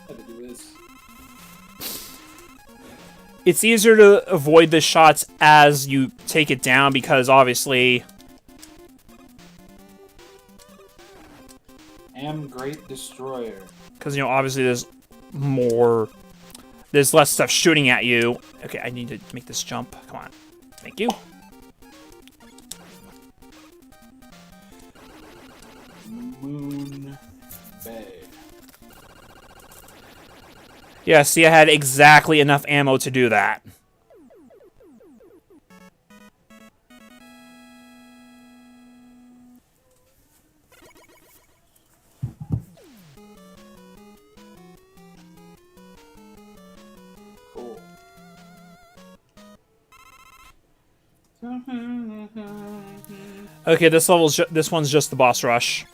How to do this? It's easier to avoid the shots as you take it down because obviously... Am Great Destroyer. Because, you know, obviously there's more... There's less stuff shooting at you. Okay, I need to make this jump. Come on. Thank you. Moon Bay. Yeah, see, I had exactly enough ammo to do that. Cool. Okay, this level's this one's just the boss rush.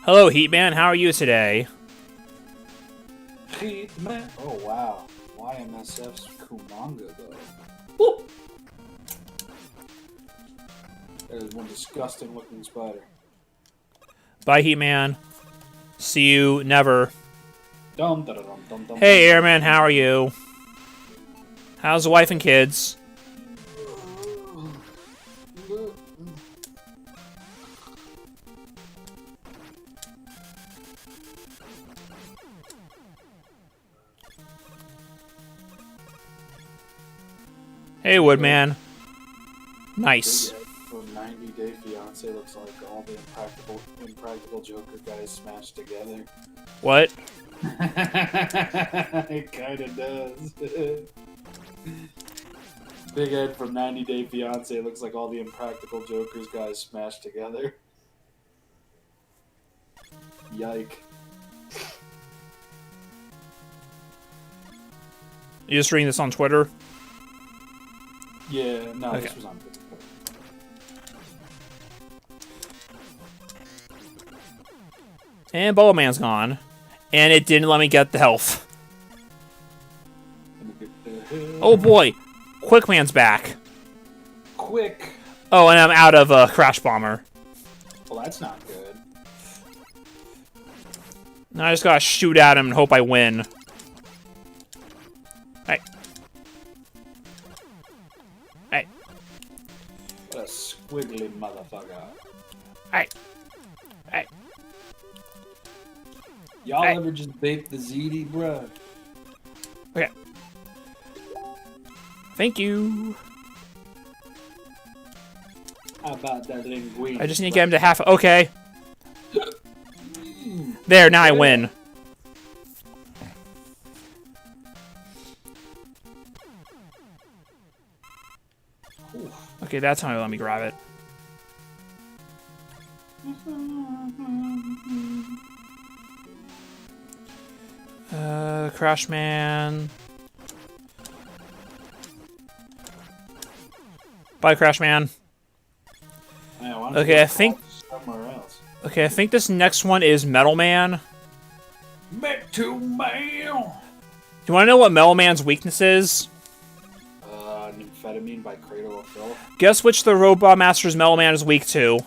Hello, Heatman. How are you today? Heatman. Oh wow. YMSF's Kumanga though. Woo! There's one disgusting looking spider. Bye, Heatman. See you never. Dum da dum dum dum. Hey, Airman. How are you? How's the wife and kids? Hey, Woodman. Nice. From 90 Day Fiance looks like all the impractical Joker guys smashed together. What? It kinda does. Big Ed from 90 Day Fiance looks like all the impractical Jokers guys smashed together. Yike. You just reading this on Twitter? Yeah, no, Okay. this was on. And Bubble Man's gone. And it didn't let me get the health. Oh boy! Quick Man's back. Quick! Oh, and I'm out of Crash Bomber. Well, that's not good. Now I just gotta shoot at him and hope I win. Hey. Hey. What a squiggly motherfucker. Hey. Hey. Y'all Hey. ever just bake the ZD, bruh? Okay. Thank you. How about that linguine? I just need to get him to half. Okay. There, now I win. Okay, that's how I let me grab it. Crash Man. Bye, Crash Man. Man, why don't Okay, you I think- go somewhere else. Okay, I think this next one is Metal Man. Metal Man. Do you want to know what Metal Man's weakness is? Amphetamine by Cradle of Filth. Guess which the Robot Master's Metal Man is weak to?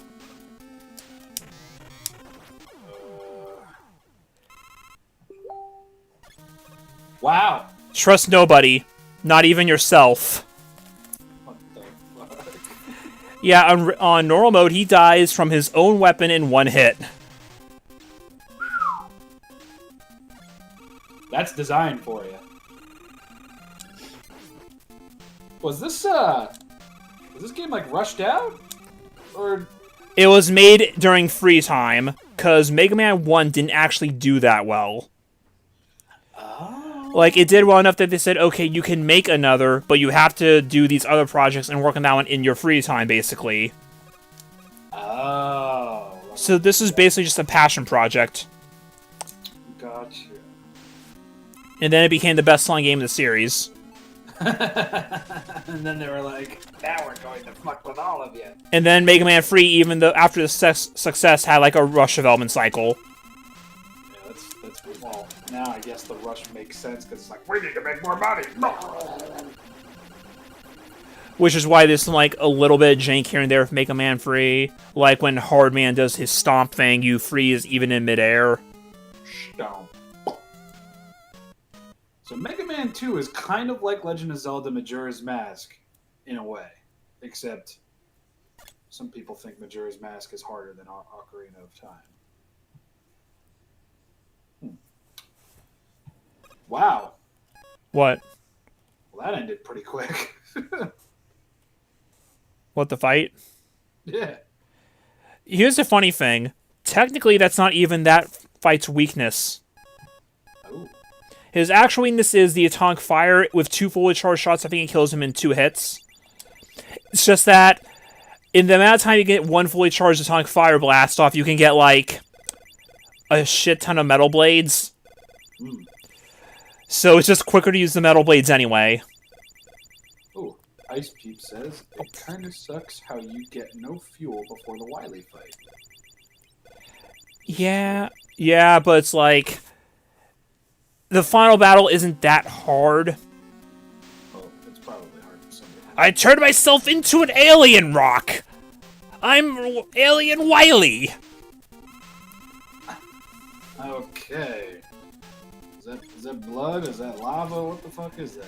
Wow. Trust nobody. Not even yourself. What the fuck? Yeah, on normal mode, he dies from his own weapon in one hit. That's designed for you. Was this game like rushed out? Or It was made during free time, because Mega Man 1 didn't actually do that well. Like, it did well enough that they said, okay, you can make another, but you have to do these other projects and work on that one in your free time, basically. oh, So this is basically just a passion project. gotcha. And then it became the best-selling game of the series. And then they were like, now we're going to fuck with all of you. And then Mega Man Free, even though after the success, had like a rush development cycle. Yeah, that's well. Now I guess the rush makes sense because it's like we need to make more money. Which is why there's like a little bit of jank here and there with Mega Man Free. Like when Hardman does his stomp thing, you freeze even in midair. Stomp. So Mega Man 2 is kind of like Legend of Zelda Majora's Mask, in a way. Except some people think Majora's Mask is harder than Ocarina of Time. Wow. What? Well, that ended pretty quick. What, the fight? Yeah. Here's the funny thing. Technically, that's not even that fight's weakness. Oh. His actual weakness is the atomic fire with 2 fully charged shots. I think it kills him in 2 hits. It's just that in the amount of time you get 1 fully charged atomic fire blast off, you can get like a shit ton of metal blades. Mm. So it's just quicker to use the metal blades anyway. Oh, Ice Peep says, it kind of sucks how you get no fuel before the Wily fight. Yeah, but it's like the final battle isn't that hard. Oh, it's probably hard for somebody. I turned myself into an alien rock. I'm Alien Wily. Okay. Is that blood? Is that lava? What the fuck is that?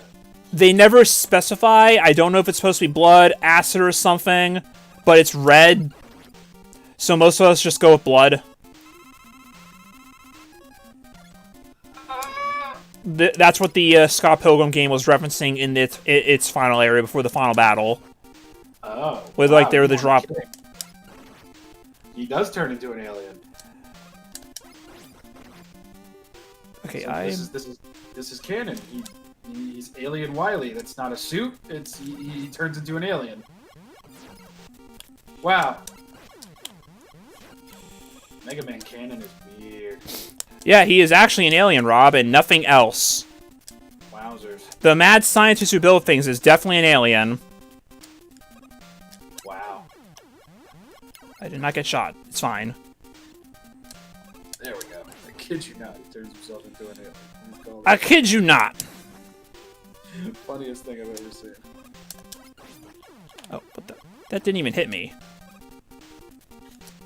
They never specify. I don't know if it's supposed to be blood, acid, or something, but it's red. So most of us just go with blood. That's what the Scott Pilgrim game was referencing in its final area before the final battle. Oh. With, like, they were the drop. He does turn into an alien. Okay, So this is canon. He's Alien Wily. That's not a suit. It's he turns into an alien. Wow. Mega Man canon is weird. Yeah, he is actually an alien, Rob, and nothing else. Wowzers. The mad scientist who built things is definitely an alien. Wow. I did not get shot. It's fine. There we go. I kid you not. He turns himself into an alien. He's called I kid you not. funniest thing I've ever seen. Oh, what the? That didn't even hit me.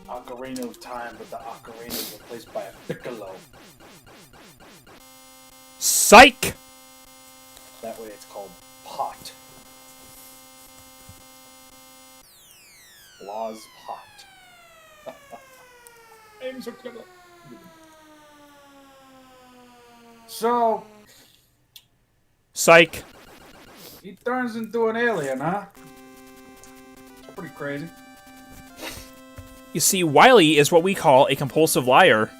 Ocarina of Time, but the ocarina is replaced by a piccolo. Psych! That way it's called pot. Law's pot. I'm so clever. So, Psych. he turns into an alien, huh? Pretty crazy. You see, Wily is what we call a compulsive liar.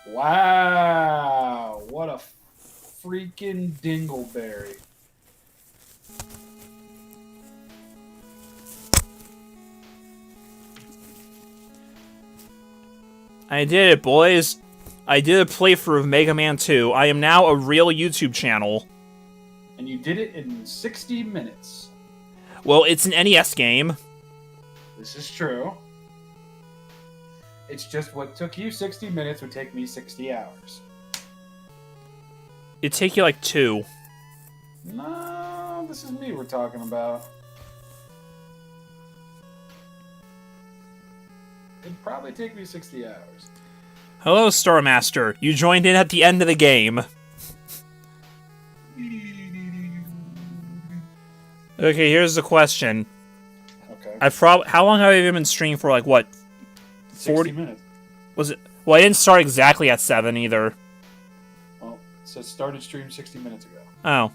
Wow, what a freaking dingleberry. I did it, boys. I did a playthrough of Mega Man 2. I am now a real YouTube channel. And you did it in 60 minutes. Well, it's an NES game. This is true. It's just what took you 60 minutes would take me 60 hours. It'd take you like 2. No, this is me we're talking about. It'd probably take me 60 hours. Hello, Star Master. You joined in at the end of the game. Okay, here's the question. Okay. How long have I been streaming for? Like what? 60 minutes. Was it? Well, I didn't start exactly at 7 either. Well, it says started stream 60 minutes ago. Oh.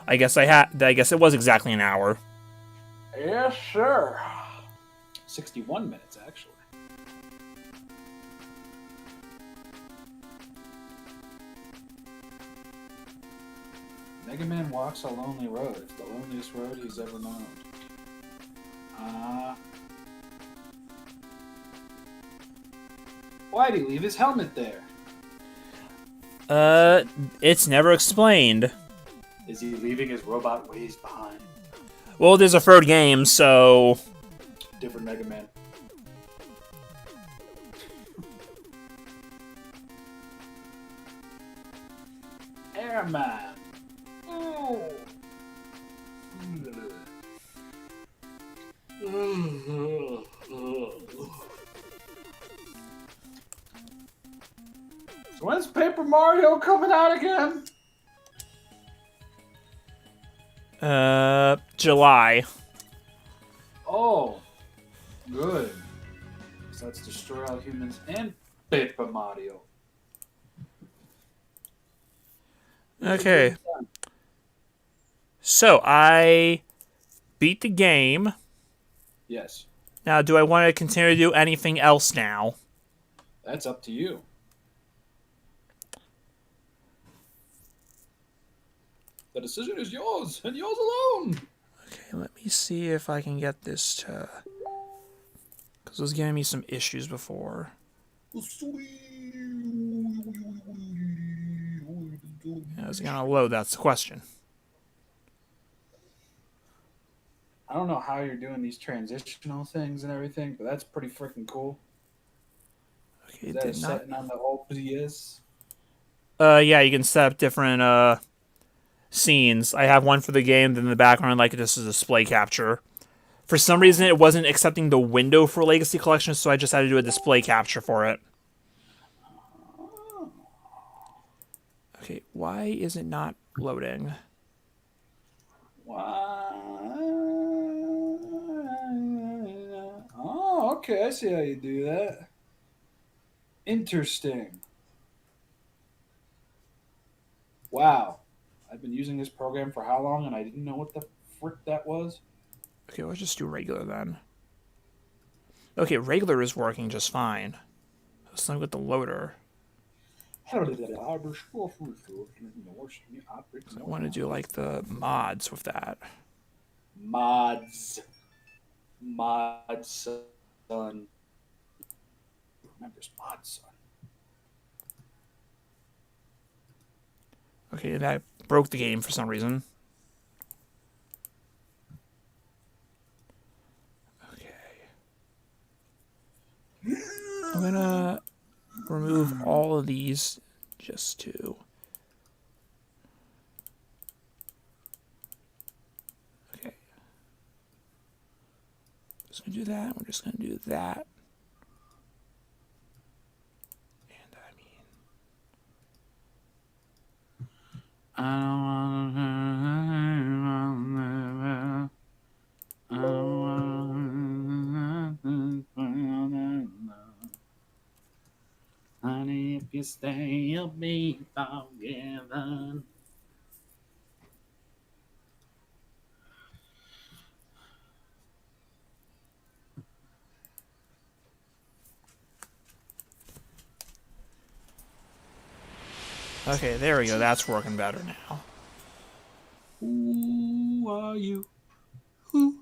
I guess it was exactly an hour. Yes, sir. 61 minutes, actually. Mega Man walks a lonely road. It's the loneliest road he's ever known. Why'd he leave his helmet there? It's never explained. Is he leaving his robot ways behind? Well, there's a third game, so... Different Mega Man. Airman. Oh. So when's Paper Mario coming out again? July. Oh, good. So let's destroy all humans and Paper Mario. Okay. So, I beat the game. Yes, Now, do I want to continue to do anything else now? that's up to you. The decision is yours, and yours alone. Okay, let me see if I can get this to... Because it was giving me some issues before. Yeah, is it gonna load? That's the question. I don't know how you're doing these transitional things and everything, but that's pretty freaking cool. Okay, Is it that a did not... setting on the OBS? Yeah, you can set up different, scenes. I have one for the game, then in the background, like, this is a display capture. For some reason, it wasn't accepting the window for Legacy Collection, so I just had to do a display capture for it. Okay, why is it not loading? Oh, okay. I see how you do that. Interesting. Wow. I've been using this program for how long, and I didn't know what the frick that was? Okay, let's just do regular then. Okay, regular is working just fine. Let's not get the loader. I want to do like the mods with that. Mods, son. Remembers Mod Son. Okay, that broke the game for some reason. Okay. I'm gonna remove all of these just to... Okay. Just gonna do that. We're just gonna do that. And I mean... Honey, if you stay, you'll be forgiven. Okay, there we go. That's working better now. Who are you? Who?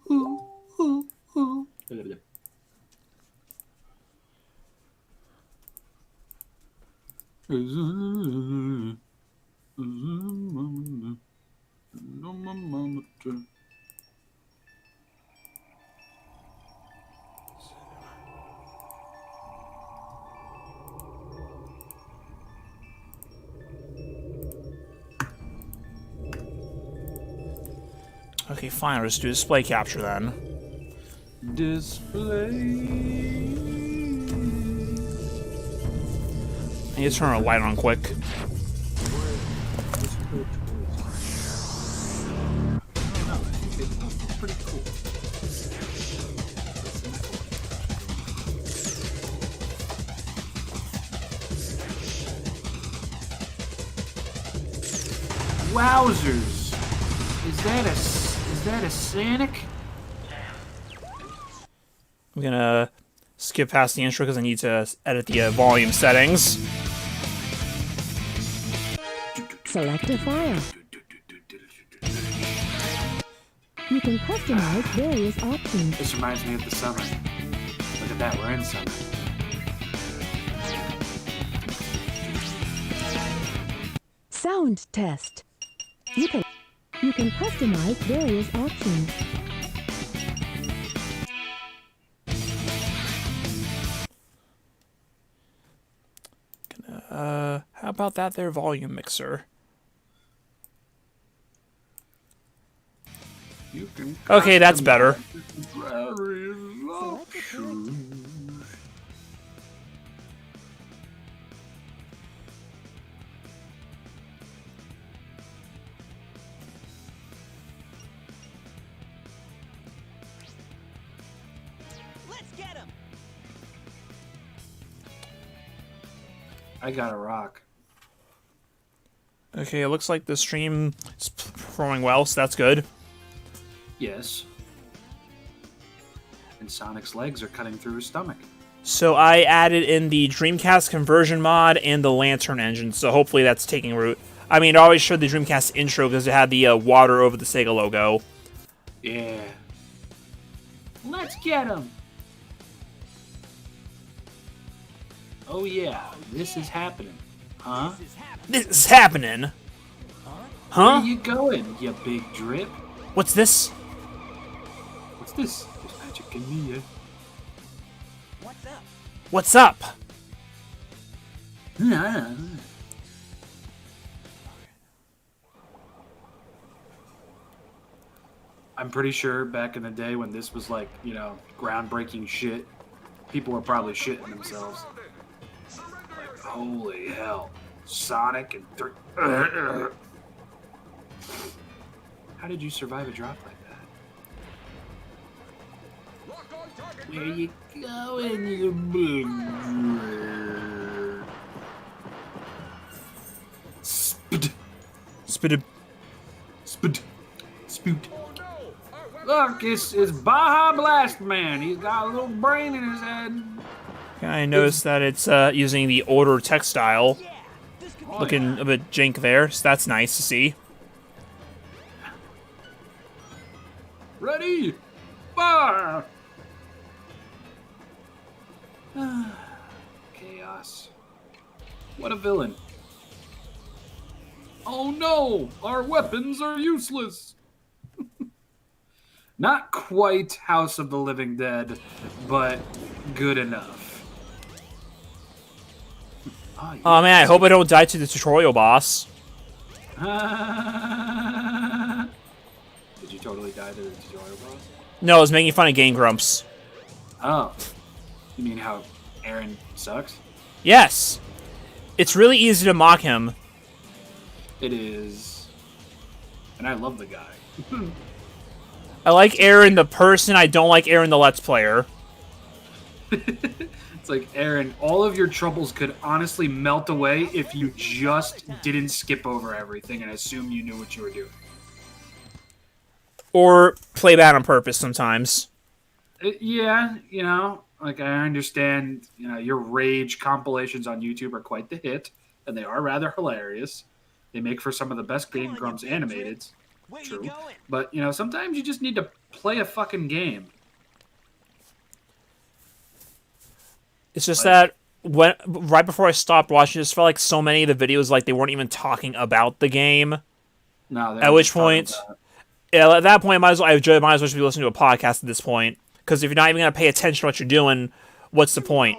Okay, fine. I'll just do display capture then. Display. I need to turn a light on quick. Pretty cool. Wowzers! Is that a Sonic? I'm gonna skip past the intro because I need to edit the volume settings. Select a file. You can customize various options. This reminds me of the summer. Look at that, we're in summer. Sound test. You can customize various options. How about that there volume mixer? You can Okay, that's better. various options. Let's get him. I got a rock. Okay, it looks like the stream is performing well, so that's good. Yes. And Sonic's legs are cutting through his stomach. So I added in the Dreamcast conversion mod and the Lantern engine, so hopefully that's taking root. I mean, it always showed the Dreamcast intro because it had the water over the Sega logo. Yeah. Let's get him. Oh yeah, this is happening. Huh? This is happening! Where Huh? are you going, you big drip? What's this? What's this? There's magic in me, yeah. What's up? What's up? I'm pretty sure back in the day when this was like, groundbreaking shit, people were probably shitting themselves. Like, holy hell. Sonic and How did you survive a drop like that? Where you going, you big Spd. Spit. Spd. Spoot. Look, it's Baja Blast Man. He's got a little brain in his head. I noticed that it's using the older textile. Yeah, this could be Looking a bit jank there, so that's nice to see. Ready? Fire! Chaos. What a villain. Oh no! Our weapons are useless! Not quite House of the Living Dead, but good enough. Oh man, I hope I don't die to the tutorial boss. Did you totally die to the tutorial boss? No, I was making fun of Game Grumps. Oh. You mean how Aaron sucks? Yes! It's really easy to mock him. It is. And I love the guy. I like Aaron the person, I don't like Aaron the Let's Player. It's like, Aaron, all of your troubles could honestly melt away if you just didn't skip over everything and assume you knew what you were doing. Or play bad on purpose sometimes. Yeah, like I understand, your rage compilations on YouTube are quite the hit. and they are rather hilarious. They make for some of the best Game Grumps animated. Where True. you going? But, you know, sometimes you just need to play a fucking game. It's just that when right before I stopped watching, it just felt like so many of the videos like they weren't even talking about the game. No, At which point, yeah, at that point, I might as well just be listening to a podcast at this point. Because if you're not even gonna pay attention to what you're doing, what's the point?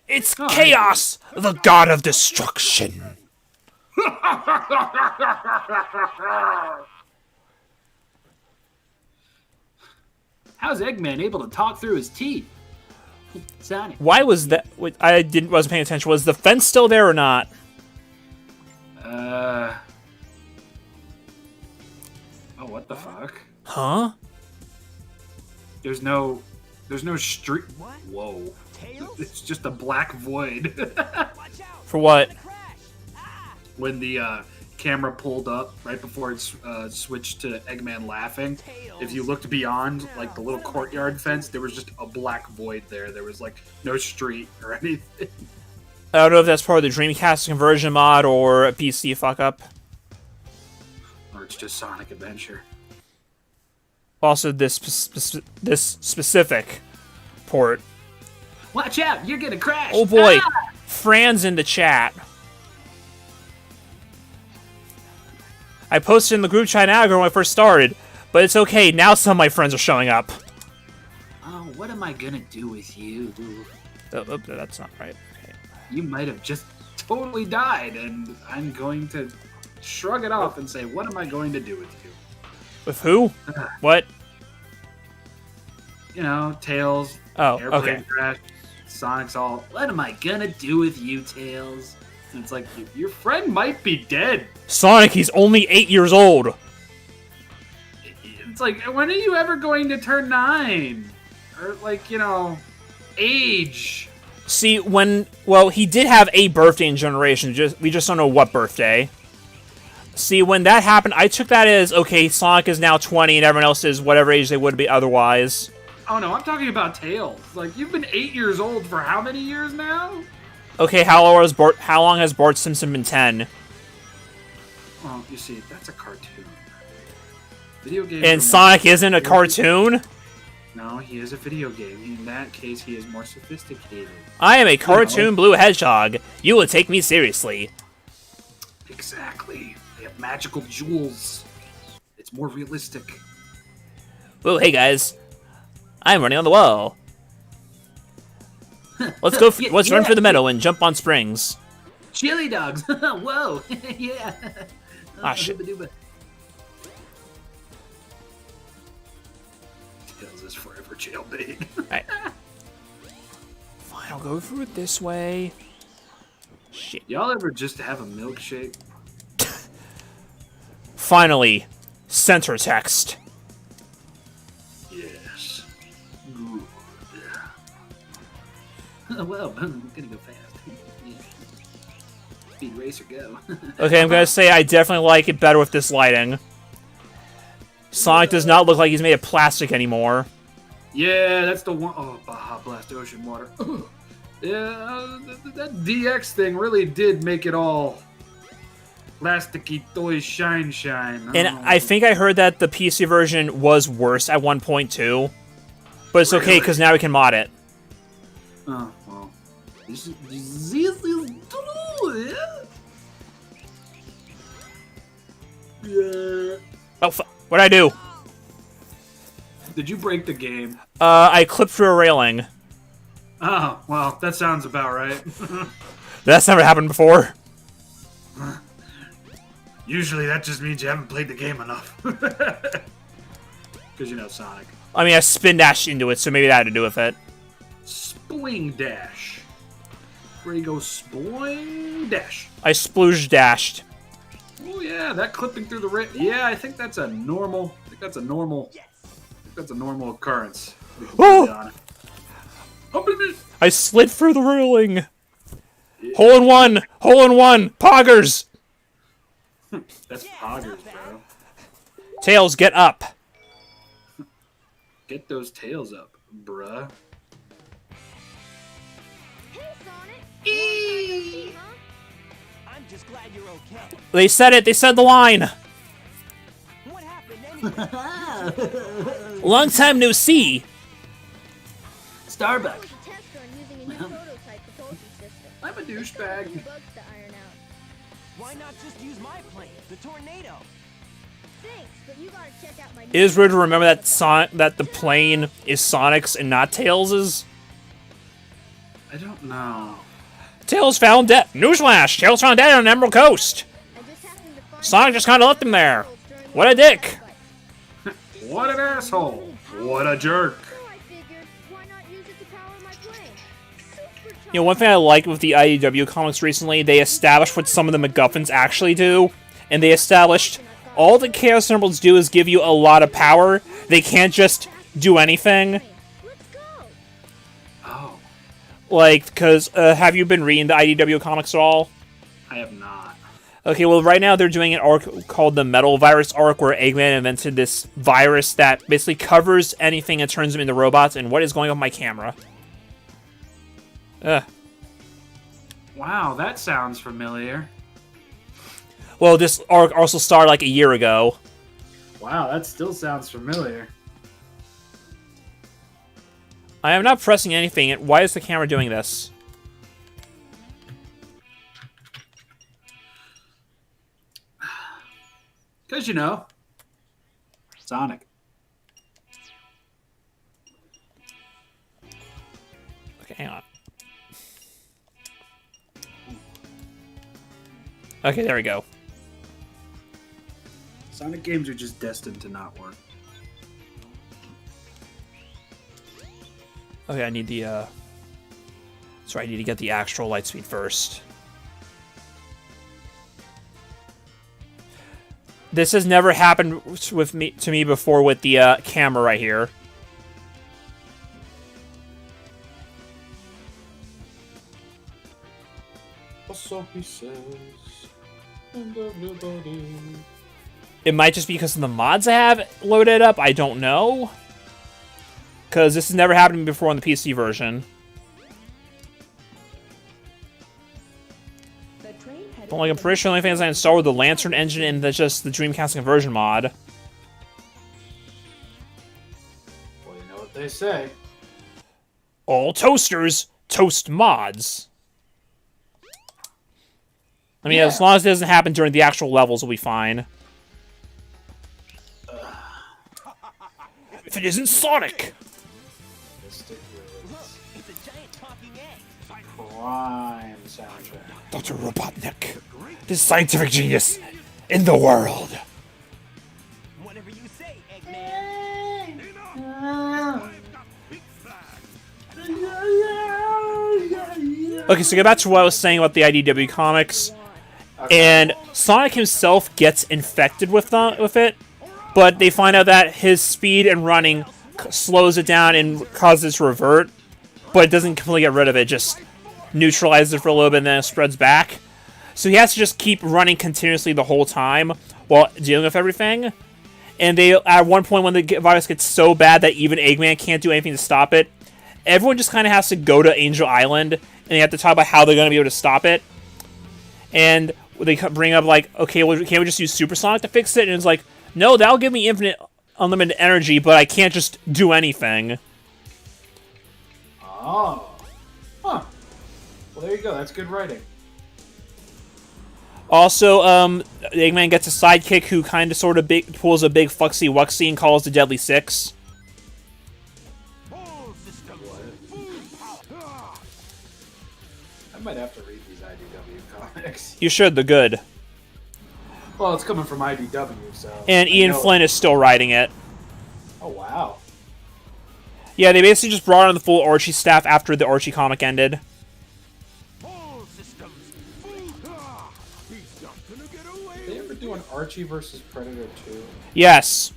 It's chaos, the god of destruction. How's Eggman able to talk through his teeth? Sonic. Why was that? Wait, wasn't paying attention. Was the fence still there or not? Oh, what the fuck? Huh? There's no street. What? Whoa. Tails? It's just a black void. Watch out! For what? Gonna crash! Ah! When the camera pulled up right before it switched to Eggman laughing, if you looked beyond like the little courtyard fence, there was just a black void there. There was like no street or anything. I don't know if that's part of the Dreamcast conversion mod or a PC fuck up. Or it's just Sonic Adventure. Also, this specific port. Watch out! You're gonna crash! Oh boy, Ah! Fran's in the chat. I posted in the group chat an hour ago when I first started, but it's okay. Now some of my friends are showing up. Oh, what am I gonna do with you? Oh, that's not right. Okay. You might have just totally died, and I'm going to shrug it off and say, what am I going to do with you? With who? What? You know, Tails, Oh, airplane okay. crash, Sonic's all, what am I gonna do with you, Tails? And it's like, your friend might be dead. Sonic, he's only 8 years old. It's like, when are you ever going to turn 9? Or, like, you know, age. See, well, he did have a birthday in Generation, we just don't know what birthday. See, when that happened, I took that as, okay, Sonic is now 20 and everyone else is whatever age they would be otherwise. Oh no, I'm talking about Tails. Like, you've been 8 years old for how many years now? Okay, how long has Bart Simpson been 10? Well, you see, that's a cartoon. Video game. And Sonic isn't a cartoon? No, he is a video game. In that case, he is more sophisticated. I am a cartoon blue hedgehog. You will take me seriously. Exactly. They have magical jewels. It's more realistic. Oh, hey guys. I'm running on the wall. Let's go. Let's run for the meadow and jump on springs. Chili dogs. Whoa. Yeah. Ah, shit. Dooba-dooba. Tails is forever jailbait. Alright. Fine, I'll go through it this way. Shit. Y'all ever just have a milkshake? Finally, center text. Yes. Good. Well, I'm gonna go fast. Yeah. Speed racer, go. Okay, I'm gonna say I definitely like it better with this lighting. Sonic does not look like he's made of plastic anymore. Yeah, that's the one. Oh, Baja Blast Ocean Water. Yeah, that DX thing really did make it all plasticky toy shine. And I think I heard that the PC version was worse at one point too. But it's okay, because now we can mod it. Oh, well. This is true, yeah? Yeah. Oh, what'd I do? Did you break the game? I clipped through a railing. Oh, well, that sounds about right. That's never happened before. Usually that just means you haven't played the game enough. Because you know Sonic. I mean, I spin dashed into it, so maybe that had to do with it. Spling dash. Where you go spling dash. I splooge dashed. Oh yeah, that clipping through the yeah, I think that's a normal. That's a normal occurrence. Oh! I slid through the railing. Hole in one! Hole in one! Poggers! That's poggers, bro. Tails, get up. Get those tails up, bruh. Hey, Sonic! I'm just glad you're okay. They said it. They said the line. What happened anyway? Long time no see. Starbucks. Test run using a new prototype propulsion system. I'm a douchebag. Few bugs to iron out. Why not just use my plane, the Tornado? Thanks, but you gotta check out my. It is weird to remember that the plane is Sonic's and not Tails's. I don't know. Tails found dead. Newsflash! Tails found dead on Emerald Coast. I just happened to find Sonic just kind of left him there. What a dick. What an asshole! What a jerk! So I figured, why not use it to power my plane? You know, one thing I like with the IDW comics recently, they established what some of the MacGuffins actually do, and they established all the Chaos Emeralds do is give you a lot of power. They can't just do anything. Let's go. Oh, Like, because, have you been reading the IDW comics at all? I have not. Okay, well, right now they're doing an arc called the Metal Virus arc, where Eggman invented this virus that basically covers anything and turns them into robots. And what is going on with my camera? Wow, that sounds familiar. Well, this arc also started like a year ago. Wow, that still sounds familiar. I am not pressing anything. Why is the camera doing this? Because, you know, Sonic. Okay, hang on. Okay, there we go. Sonic games are just destined to not work. Okay, I need the, sorry, I need to get the actual light speed first. This has never happened with to me before with the camera right here. So he says, and everybody. It might just be because of the mods I have loaded up. I don't know. Because this has never happened to me before on the PC version. But like, I'm pretty sure the only things I installed were the Lantern engine and just the Dreamcast conversion mod. Well, you know what they say. All toasters toast mods. I mean, as long as it doesn't happen during the actual levels, we'll be fine. If it isn't Sonic! Mystic Look, it's a giant talking egg. Prime soundtrack. Dr. Robotnik, the scientific genius in the world. Whatever you say, Eggman. Okay, so get back to what I was saying about the IDW comics. And Sonic himself gets infected with it, but they find out that his speed and running slows it down and causes it to revert, but it doesn't completely get rid of it, just neutralizes it for a little bit and then it spreads back. So he has to just keep running continuously the whole time while dealing with everything. And they, at one point when the virus gets so bad that even Eggman can't do anything to stop it, everyone just kind of has to go to Angel Island, and they have to talk about how they're going to be able to stop it. And they bring up, like, okay, well, can't we just use Supersonic to fix it? And it's like, no, that'll give me infinite, unlimited energy, but I can't just do anything. Oh. Huh. Well, there you go. That's good writing. Also, Eggman gets a sidekick who kind of sort of pulls a big fuxy wuxy and calls the Deadly Six. I might have to read these IDW comics. You should, they're good. Well, it's coming from IDW, so. And I Ian know- Flynn is still writing it. Oh, wow. Yeah, they basically just brought on the full Archie staff after the Archie comic ended. Did they ever do an Archie versus Predator 2? Yes.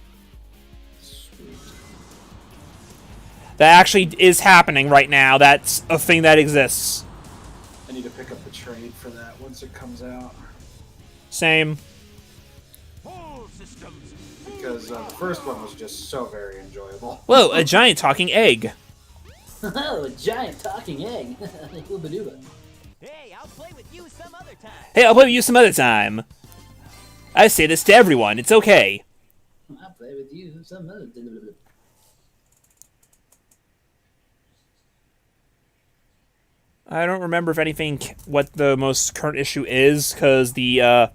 Sweet. That actually is happening right now. That's a thing that exists. I need to pick up the trade for that once it comes out. Same. Because the first one was just so very enjoyable. Whoa, a giant talking egg. Oh, a giant talking egg. Hooba dooba. Hey, I'll play with you some other time. Hey, I'll play with you some other time. I say this to everyone. It's okay. I'll play with you some other time. I don't remember if anything what the most current issue is, because the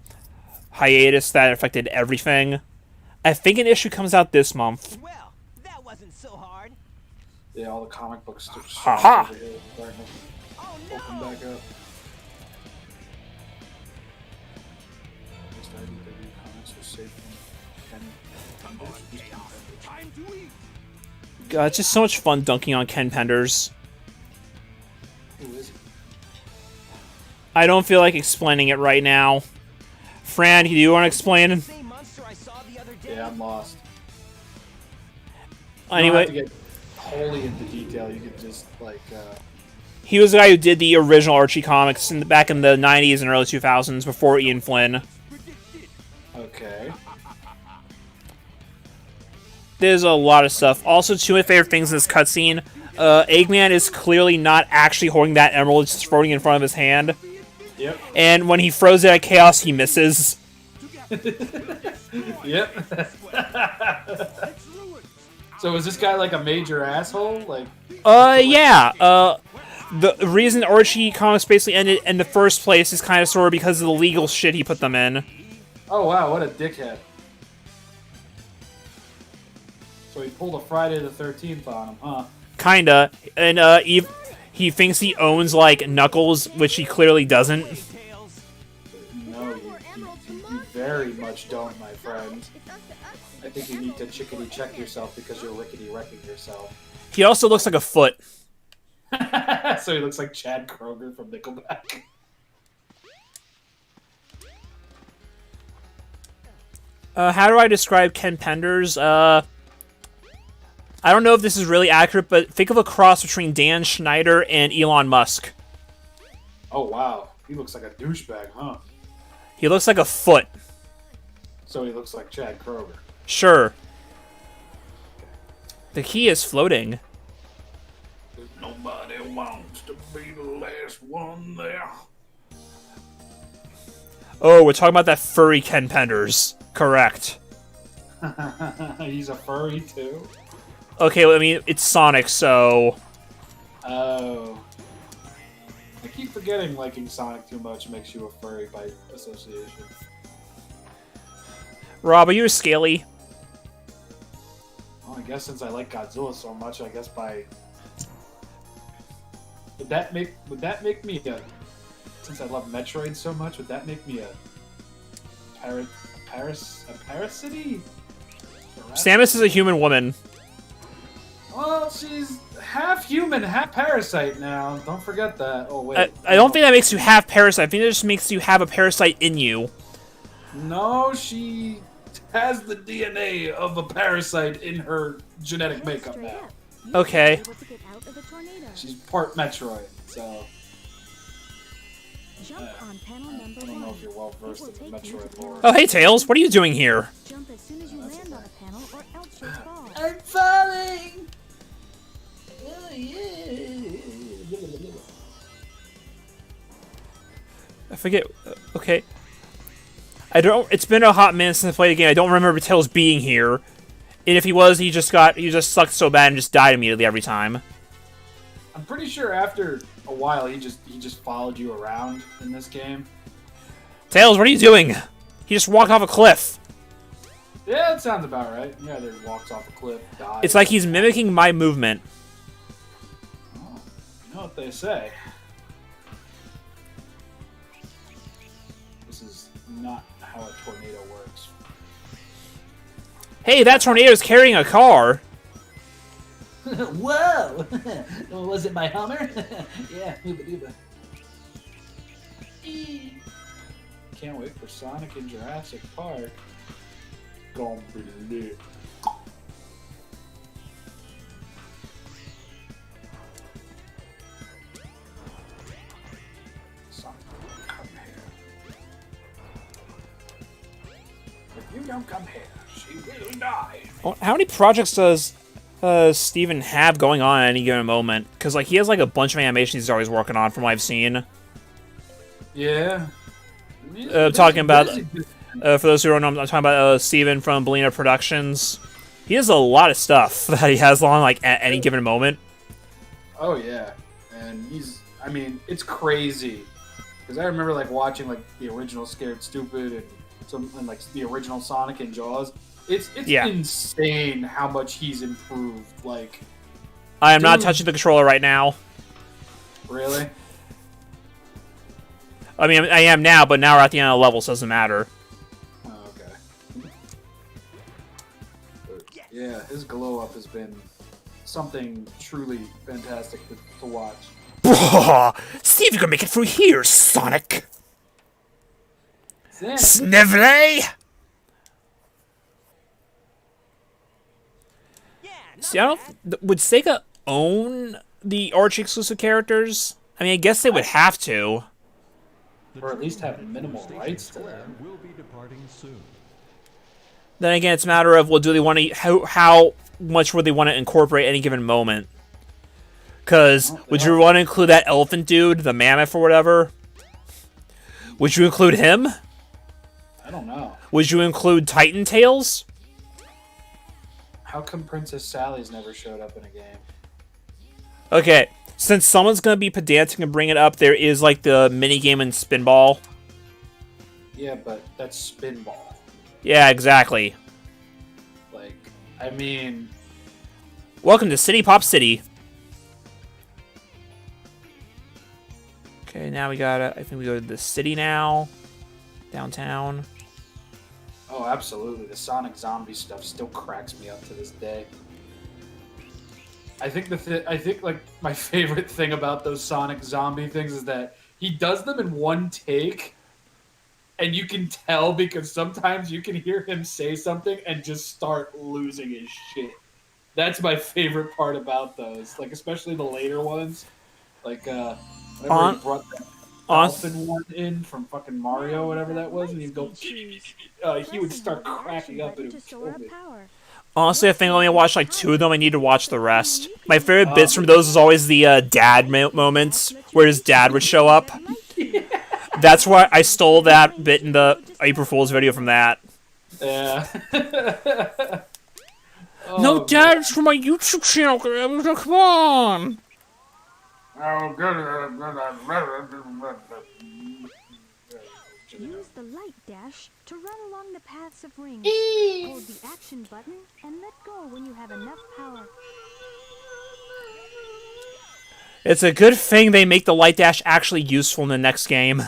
hiatus that affected everything. I think an issue comes out this month. Well, that wasn't so hard. Yeah, all the comic books Ha-ha. over here starting to Oh open no! back up. Just IDW comics were safe from Ken Penders. Time to eat. God, it's just so much fun dunking on Ken Penders. Who is he? I don't feel like explaining it right now. Fran, do you want to explain? Same monster I saw the other day. Yeah, I'm lost. You don't have Anyway, to get wholly into detail. You could just like. he was the guy who did the original Archie comics back in the 90s and early 2000s before Ian Flynn. Okay. There's a lot of stuff. Also, two of my favorite things in this cutscene. Eggman is clearly not actually holding that emerald, it's just floating in front of his hand. Yep. And when he throws it at Chaos, he misses. Yep. So is this guy like a major asshole? Like. Yeah. The reason Archie comics basically ended in the first place is kind of sort of because of the legal shit he put them in. Oh wow, what a dickhead. So he pulled a Friday the 13th on him, huh? Kinda. And, he thinks he owns, like, Knuckles, which he clearly doesn't. Tails. No, you very much don't, my friend. It's up to us to I think you need to chickadee check yourself because you're rickety wrecking yourself. He also looks like a foot. So he looks like Chad Kroger from Nickelback. How do I describe Ken Penders? I don't know if this is really accurate, but think of a cross between Dan Schneider and Elon Musk. Oh wow, he looks like a douchebag, huh? He looks like a foot. So he looks like Chad Kroger. Sure. The key is floating. Nobody wants to be the last one there. Oh, we're talking about that furry Ken Penders. Correct. He's a furry too. Okay, well, I mean, it's Sonic, so... Oh. I keep forgetting liking Sonic too much makes you a furry by association. Rob, are you a Scaly? Well, I guess since I like Godzilla so much, I guess by would that make me a, since I love Metroid so much, would that make me a parasity? Samus is a human woman. Well, she's half human, half parasite now. Don't forget that. Oh wait. I don't think that makes you have parasite. I think that just makes you have a parasite in you. No, she has the DNA of a parasite in her genetic makeup Straight now. up. You Okay. should be able to get out of the tornado. She's part Metroid, so Jump on panel number I don't know 1. if you're well It versed will in the take you Metroid to lore. Oh, hey, Tails. What are you doing here? Jump as soon as you land on a panel, or else you'll fall. I'm falling. Oh, yeah. I forget. Okay. I don't... It's been a hot minute since I played the game. I don't remember Tails being here. And if he was, he just sucked so bad and just died immediately every time. I'm pretty sure after a while he just followed you around in this game. Tails, what are you doing? He just walked off a cliff. Yeah, that sounds about right. Yeah, there walks off a cliff, dies. It's like he's mimicking my movement. Oh, you know what they say. This is not how a tornado works. Hey, that tornado's carrying a car. Whoa! Was it my Hummer? Yeah, hooba dooba. Can't wait for Sonic and Jurassic Park. Gonna be lit. Sonic, come here. If you don't come here, she will die. How many projects does Steven have going on at any given moment? Because like he has like a bunch of animations he's always working on from what I've seen. Yeah. Talking about Busy. for those who don't know, I'm talking about Steven from Belina Productions. He has a lot of stuff that he has on like at any given moment. Oh yeah, and I mean, it's crazy because I remember like watching like the original Scared Stupid and like the original Sonic and Jaws. It's Yeah. insane how much he's improved. Like, I am not Dude. touching the controller right now. really? I mean, I am now, but now we're at the end of the level, so it doesn't matter. Oh, okay. But, yeah, his glow up has been something truly fantastic to watch. See if you can make it through here, Sonic. Sonic. Snively. Yeah, not See, I don't. Would Sega own the Arch exclusive characters? I mean, I guess they would have to. Or at least have minimal rights to them. Will be departing soon. Then again, it's a matter of, well, do they want to? How much would they want to incorporate any given moment? Because would you want to include that elephant dude, the mammoth or whatever? Would you include him? I don't know. Would you include Titan Tails? How come Princess Sally's never showed up in a game? Okay, since someone's gonna be pedantic and bring it up, there is like the mini game in Spinball. Yeah, but that's Spinball. Yeah, exactly. Like, I mean, Welcome to City Pop City. Okay, now we gotta. I think we go to the city now, downtown. oh, absolutely. The Sonic Zombie stuff still cracks me up to this day. I think like my favorite thing about those Sonic Zombie things is that he does them in one take, and you can tell because sometimes you can hear him say something and just start losing his shit. That's my favorite part about those, like especially the later ones. Like whenever On- he brought that on- dolphin one in from fucking Mario, whatever that was, and he'd go, he would start cracking up and it would kill me. Honestly, I think I only watched like 2 of them. I need to watch the rest. My favorite bits from those is always the dad moments where his dad would show up. That's why I stole that bit in the April Fool's video from that. Yeah. No, Oh, Dad, it's from my YouTube channel. Come on. Use the light dash to run along the paths of rings. Hold the action button and let go when you have enough power. It's a good thing they make the light dash actually useful in the next game.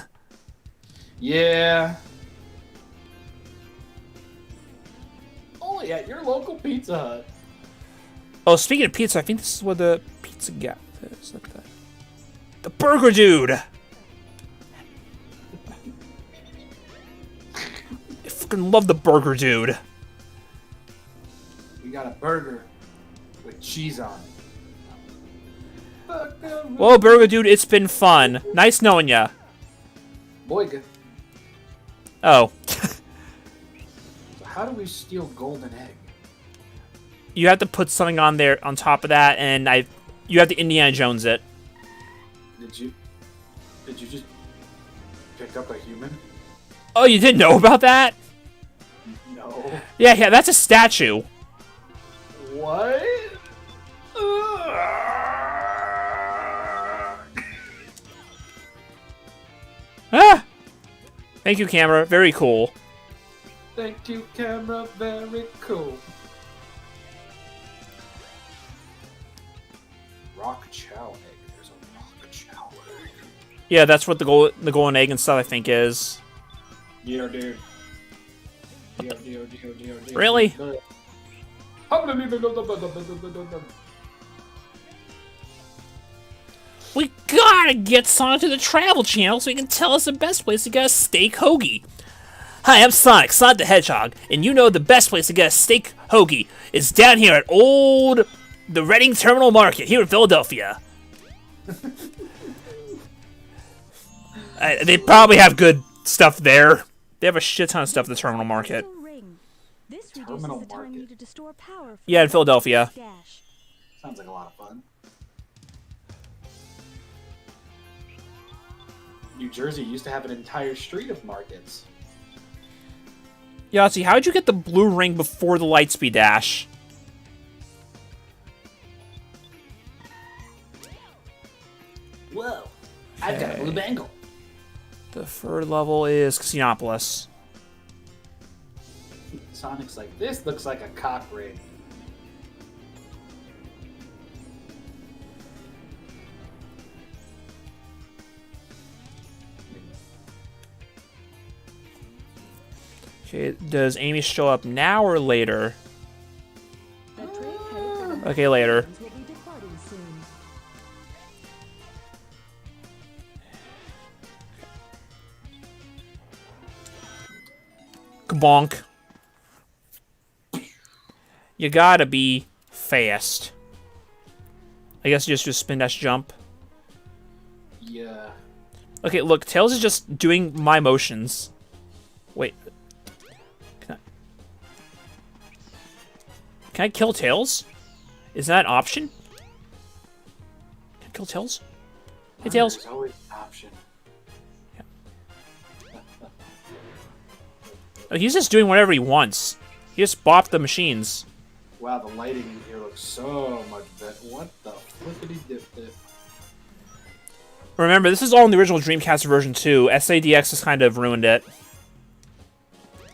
Yeah. Only at your local Pizza Hut. Oh, speaking of pizza, I think this is where the pizza gap is. Look at that. The Burger Dude! I fucking love the Burger Dude. We got a burger with cheese on it. Well, Burger Dude, it's been fun. Nice knowing ya. Boyga. Oh. So how do we steal golden egg? You have to put something on there on top of that, and you have to Indiana Jones it. Did you just pick up a human? Oh, you didn't know about that? No. Yeah, that's a statue. What? Ah! Thank you, camera. Very cool. Thank you, camera. Very cool. Rock chow egg. There's a rock chow egg. Yeah, that's what the golden egg and stuff I think is. Yeah, dude. Really? We gotta get Sonic to the Travel Channel so he can tell us the best place to get a steak hoagie. Hi, I'm Sonic the Hedgehog, and you know the best place to get a steak hoagie is down here at the Reading Terminal Market here in Philadelphia. They probably have good stuff there. They have a shit ton of stuff at the Terminal Market. Ring. This Terminal reduces the time Market. needed to store power. Yeah, in Philadelphia. Dash. Sounds like a lot of fun. New Jersey used to have an entire street of markets. Yahtzee, how'd you get the blue ring before the Lightspeed Dash? Whoa, I've got a blue bangle. The third level is Casinopolis. Sonic's like, this looks like a cock ring. Okay, does Amy show up now or later? Okay, later. Will be departing soon. Kabonk. You gotta be fast. I guess just spin dash jump. Yeah. Okay, look, Tails is just doing my motions. Wait. Can I kill Tails? Is that an option? Can I kill Tails? Hey, Tails. There's always an option. Oh, he's just doing whatever he wants. He just bopped the machines. Wow, the lighting in here looks so much better. What the flippity dip dip? Remember, this is all in the original Dreamcast version too. SADX has kind of ruined it.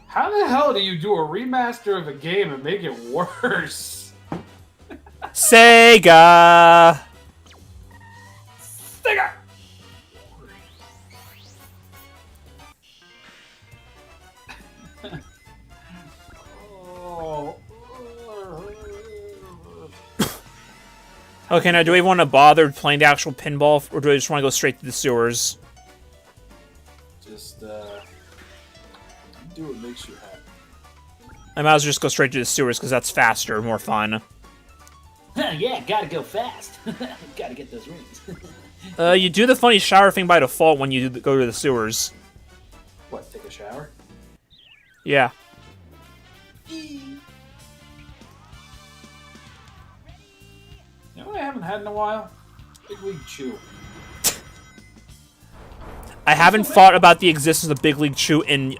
How the hell do you do a remaster of a game and make it worse? Sega! Stinger! Oh. Okay, now do we want to bother playing the actual pinball, or do I just want to go straight to the sewers? Just, do what makes you happy. I might as well just go straight to the sewers, because that's faster, more fun. Yeah, gotta go fast. Gotta get those rings. You do the funny shower thing by default when you go to the sewers. What, take a shower? Yeah. You know what I haven't had in a while? Big League Chew. I haven't thought about the existence of Big League Chew in,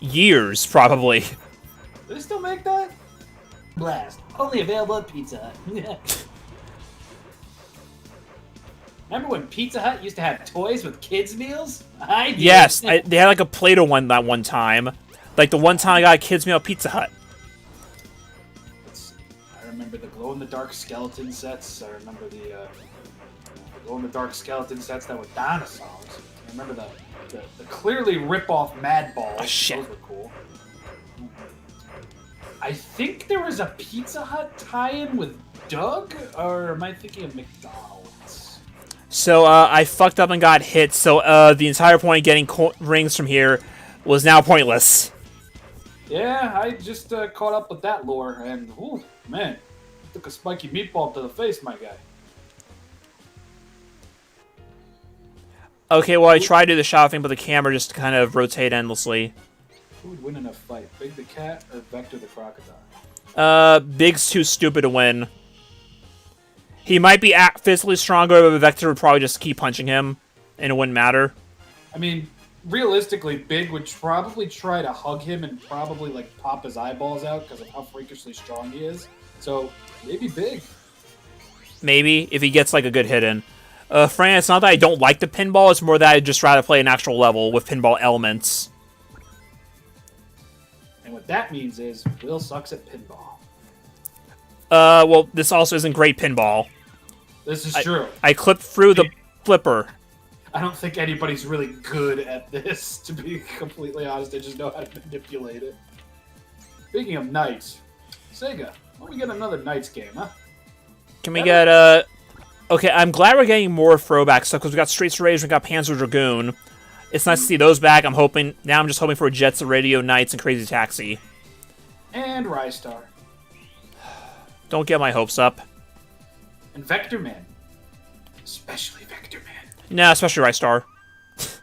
years, probably. Do they still make that? Blast. Only available at Pizza Hut. Remember when Pizza Hut used to have toys with kids' meals? I did. Yes, they had like a Play-Doh one that one time. Like the one time I got a kids meal at Pizza Hut. Let's see. I remember the glow-in-the-dark skeleton sets. I remember the glow-in-the-dark skeleton sets that were dinosaurs. I remember the clearly rip-off Mad Balls. Oh, shit. Those were cool. I think there was a Pizza Hut tie-in with Doug, or am I thinking of McDonald's? So, I fucked up and got hit, so, the entire point of getting rings from here was now pointless. Yeah, I just caught up with that lore, and, ooh, man, took a spiky meatball to the face, my guy. Okay, well, I tried to do the shot thing, but the camera just kind of rotate endlessly. Who would win in a fight, Big the Cat or Vector the Crocodile? Big's too stupid to win. He might be physically stronger, but Vector would probably just keep punching him, and it wouldn't matter. I mean, realistically, Big would probably try to hug him and probably, like, pop his eyeballs out because of how freakishly strong he is. So, maybe Big. Maybe, if he gets, like, a good hit in. Fran, it's not that I don't like the pinball, it's more that I'd just rather play an actual level with pinball elements. And what that means is, Will sucks at pinball. Well, this also isn't great pinball. This is true. I clipped through the flipper. I don't think anybody's really good at this, to be completely honest. They just know how to manipulate it. Speaking of Knights, Sega, why don't we get another Knights game, huh? Can we get, Okay, I'm glad we're getting more throwback stuff, because we got Streets of Rage, we got Panzer Dragoon. It's nice to see those back. I'm just hoping for Jets of Radio, Knights, and Crazy Taxi. And Rystar. Don't get my hopes up. And Vector Man. Especially Vector Man. Nah, especially Rystar.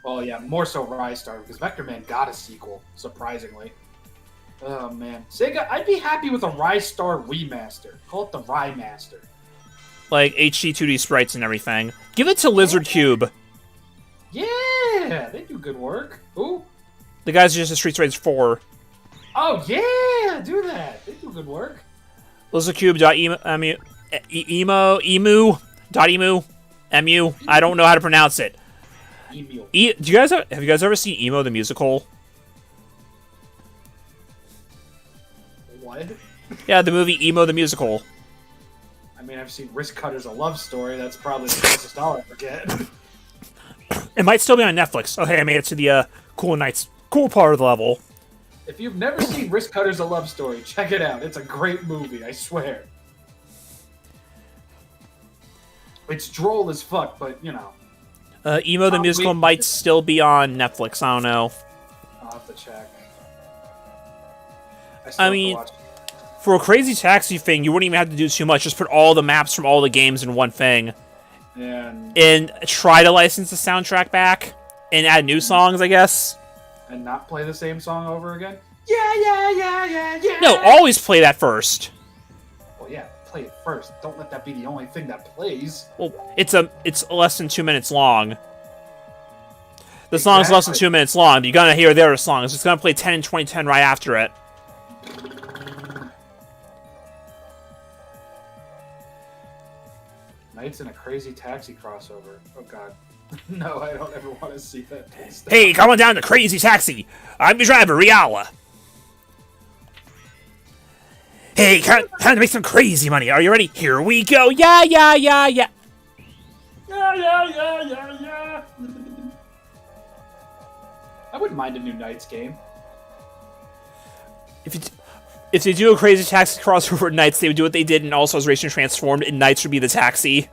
Well, yeah, more so Rystar, because Vector Man got a sequel, surprisingly. Oh, man. Sega, I'd be happy with a Rystar remaster. Call it the Rymaster. Like, HD 2D sprites and everything. Give it to Lizard Cube. Yeah, they do good work. Who? The guys who just did Streets Rage 4. Oh yeah, do that. They do good work. Emu. I don't know how to pronounce it. Email. Do you guys have you guys ever seen Emo the musical? What? Yeah, the movie Emo the musical. I mean, I've seen Risk Cutters a Love Story. That's probably the closest I'll ever get. It might still be on Netflix. Okay, I made it to the cool part of the level. If you've never seen Risk Cutters a Love Story, check it out. It's a great movie, I swear. It's droll as fuck, but you know. Emo the musical might still be on Netflix. I don't know. I'll have to check. I mean, for a Crazy Taxi thing, you wouldn't even have to do too much. Just put all the maps from all the games in one thing. And try to license the soundtrack back and add new songs, I guess. And not play the same song over again? Yeah. No, always play that first. Well, yeah, play it first. Don't let that be the only thing that plays. Well, it's less than 2 minutes long. The song's less than 2 minutes long, but you're gonna hear their songs. It's gonna play 10 and 2010 right after it. Knights in a Crazy Taxi crossover. Oh god. No, I don't ever want to see that. Hey, come on down to Crazy Taxi. I'm your driver, Riala. Hey, time to make some crazy money. Are you ready? Here we go. Yeah. Yeah. I wouldn't mind a new Knights game. If they do a Crazy Taxi crossover Knights, they would do what they did in All Stars Racing Transformed, and Knights would be the taxi.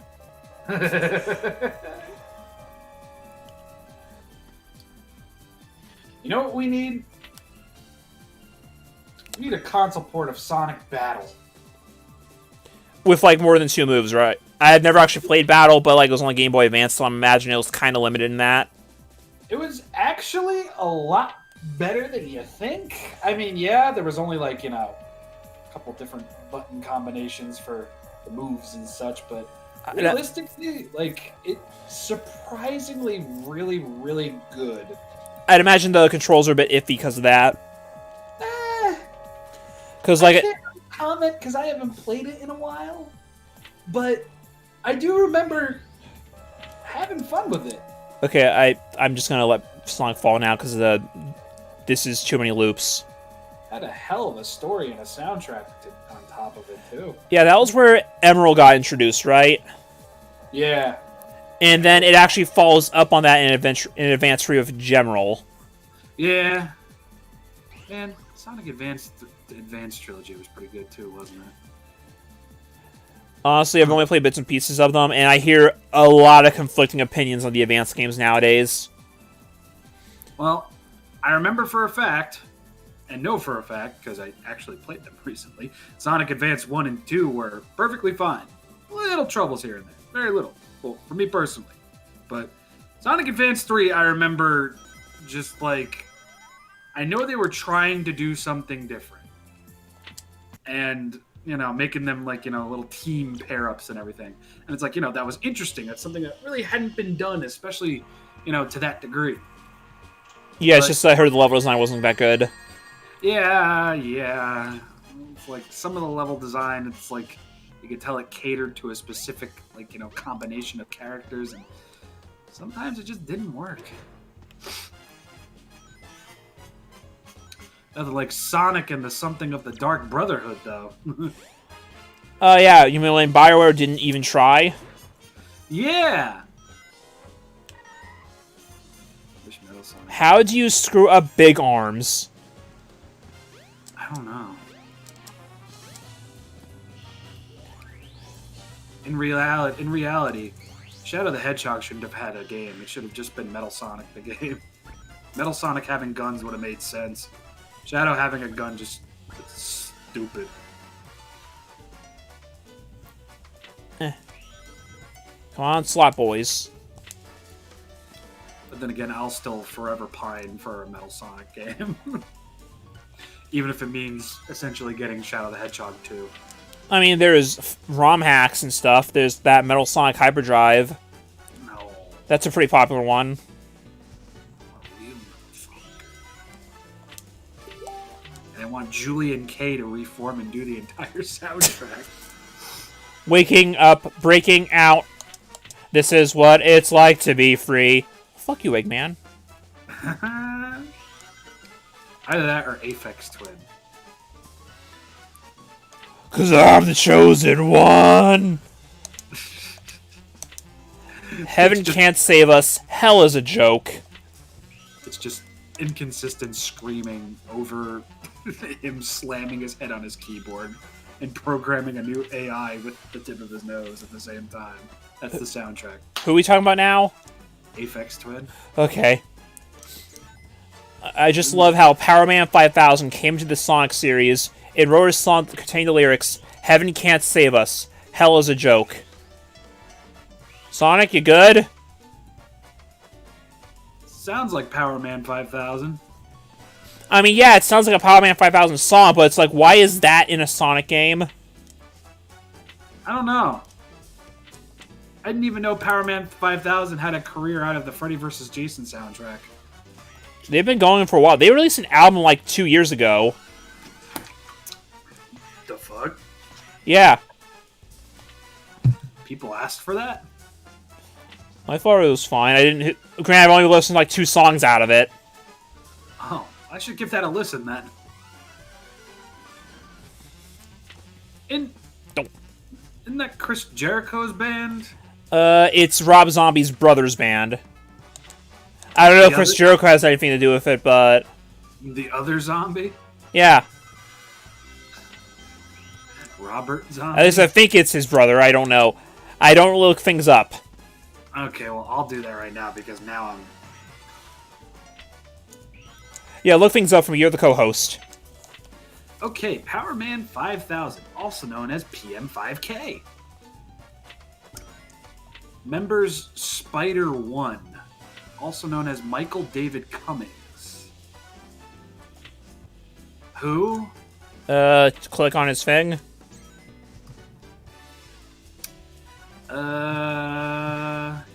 You know what we need? We need a console port of Sonic Battle. With, like, more than 2 moves, right? I had never actually played Battle, but, like, it was on Game Boy Advance, so I'm imagining it was kind of limited in that. It was actually a lot better than you think. I mean, yeah, there was only, like, you know, a couple different button combinations for the moves and such, but realistically, like, it's surprisingly really, really good. I'd imagine the controls are a bit iffy because of that. Because, like, I can't comment because I haven't played it in a while, but I do remember having fun with it. Okay, I'm just gonna let Sonic fall now because this is too many loops. Had a hell of a story and a soundtrack on top of it too. Yeah, that was where Emerald got introduced, right? Yeah. And then it actually follows up on that in Advance 3 of General. Yeah. Man, Sonic Advance Trilogy was pretty good too, wasn't it? Honestly, I've only played bits and pieces of them, and I hear a lot of conflicting opinions on the Advance games nowadays. Well, I remember for a fact, and know for a fact, because I actually played them recently, Sonic Advance 1 and 2 were perfectly fine. Little troubles here and there. Very little. Well, for me personally. But Sonic Advance 3, I remember just like... I know they were trying to do something different. And, you know, making them like, you know, little team pair-ups and everything. And it's like, you know, that was interesting. That's something that really hadn't been done, especially, you know, to that degree. Yeah, it's just I heard the level design wasn't that good. Yeah. It's like some of the level design, it's like you could tell it catered to a specific, like, you know, combination of characters, and sometimes it just didn't work. Other like Sonic and the Something of the Dark Brotherhood, though. Yeah, you mean when BioWare didn't even try? Yeah. How do you screw up big arms? I don't know. In reality, Shadow the Hedgehog shouldn't have had a game. It should have just been Metal Sonic the game. Metal Sonic having guns would have made sense. Shadow having a gun just stupid. Come on, Slot Boys. But then again, I'll still forever pine for a Metal Sonic game. Even if it means essentially getting Shadow the Hedgehog 2. I mean, there's ROM hacks and stuff. There's that Metal Sonic Hyperdrive. No. That's a pretty popular one. want Julian K to reform and do the entire soundtrack. Waking up, breaking out. This is what it's like to be free. Fuck you, Eggman. Either that or Aphex Twin. 'Cause I'm the chosen one. Heaven can't save us. Hell is a joke. It's just inconsistent screaming over him slamming his head on his keyboard and programming a new AI with the tip of his nose at the same time. That's the soundtrack. Who are we talking about now? Aphex Twin. Okay. I just love how Power Man 5000 came to the Sonic series. It wrote a song that contained the lyrics, Heaven can't save us. Hell is a joke. Sonic, you good? Sounds like Power Man 5000. I mean, yeah, it sounds like a Power Man 5000 song, but it's like, why is that in a Sonic game? I don't know. I didn't even know Power Man 5000 had a career out of the Freddy vs. Jason soundtrack. They've been going for a while. They released an album like 2 years ago. The fuck? Yeah. People asked for that? I thought it was fine. I didn't. Granted, I've only listened to like 2 songs out of it. Oh, I should give that a listen then. Isn't that Chris Jericho's band? It's Rob Zombie's brother's band. I don't know if Chris Jericho has anything to do with it, but The other zombie? yeah. Robert Zombie? At least I think it's his brother. I don't know. I don't look things up. Okay, well, I'll do that right now because now I'm... Yeah, look things up from you're the co-host. Okay, Power Man 5000, also known as PM5K. Members Spider-1, also known as Michael David Cummings. Who? Click on his thing.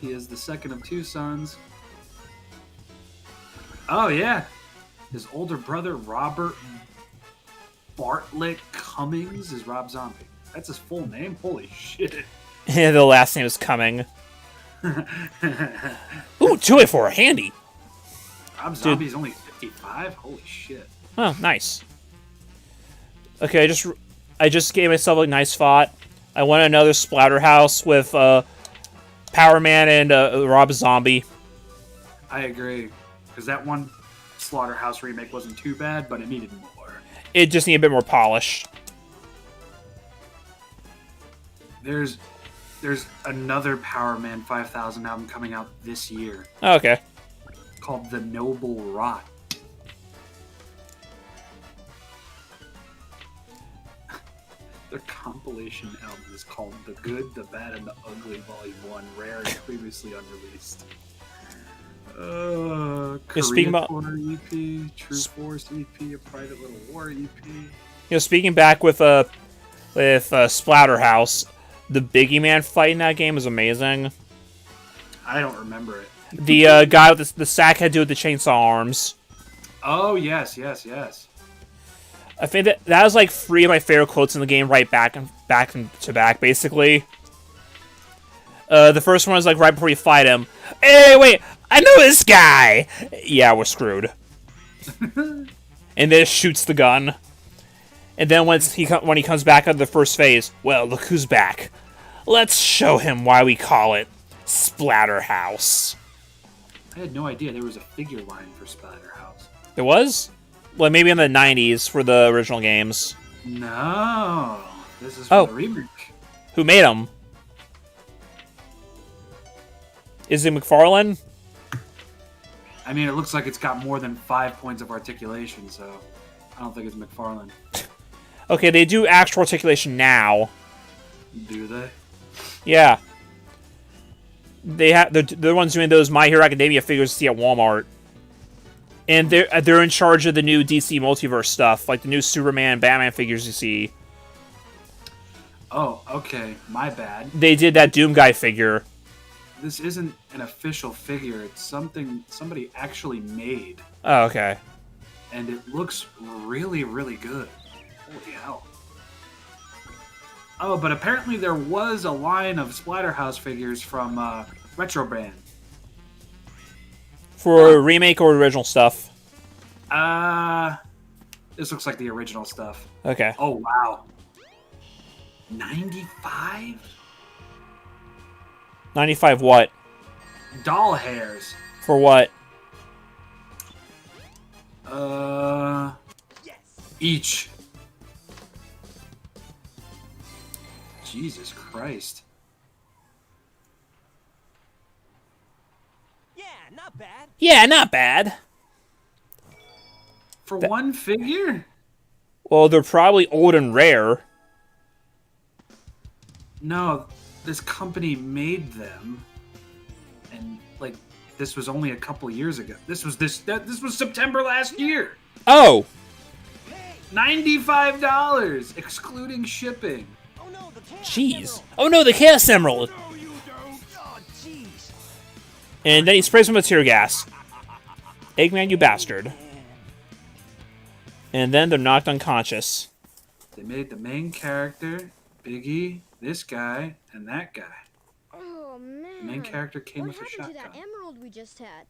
He is the second of 2 sons. Oh, yeah. His older brother, Robert Bartlett Cummings, is Rob Zombie. That's his full name? Holy shit. The last name is Cumming. Ooh, 284, handy. Rob Zombie's only 55? Holy shit. Oh, nice. Okay, I just gave myself a nice thought. I want another Splatterhouse with Power Man and Rob Zombie. I agree. Because that one Slaughterhouse remake wasn't too bad, but it needed more. It just needed a bit more polish. There's another Power Man 5000 album coming out this year Okay. called The Noble Rot. Their compilation album is called The Good, the Bad, and the Ugly Volume 1, rare and previously unreleased. speaking about- Tour EP, True Force EP, A Private Little War EP. Speaking back with Splatterhouse, the Biggie Man fight in that game is amazing. I don't remember it. The guy with the sack head dude with the chainsaw arms. Oh, yes. I think that was like 3 of my favorite quotes in the game, right back to back, basically. The first one was like right before you fight him. Hey, wait, I know this guy. Yeah, we're screwed. And then it shoots the gun. And then when he comes back out of the first phase, well, look who's back. Let's show him why we call it Splatterhouse. I had no idea there was a figure line for Splatterhouse. There was? Well, maybe in the 90s for the original games. No, this is for the remake. Who made them? Is it McFarlane? I mean, it looks like it's got more than 5 points of articulation, so I don't think it's McFarlane. Okay, they do actual articulation now. Do they? Yeah. They're the ones doing those My Hero Academia figures you see at Walmart. And they're in charge of the new DC Multiverse stuff, like the new Superman, Batman figures you see. Oh, okay. My bad. They did that Doom Guy figure. This isn't an official figure. It's something somebody actually made. Oh, okay. and it looks really, really good. Holy hell. Oh, but apparently there was a line of Splatterhouse figures from Retro Brand. For remake or original stuff? This looks like the original stuff. Okay. Oh, wow. 95? 95 what? Doll hairs. For what? Each. Jesus Christ. Yeah, not bad. Yeah, not bad. For one figure? Well, they're probably old and rare. No, this company made them, and like this was only a couple years ago. This was September last year. Oh! $95 excluding shipping. Oh no, the Chaos Jeez. Emerald. Oh no, the Chaos Emerald! Oh, jeez. And then he sprays him with tear gas. Eggman, you bastard. And then they're knocked unconscious. They made the main character, Biggie, this guy, and that guy. Oh man. The main character came What with a happened to that shotgun. emerald we just had?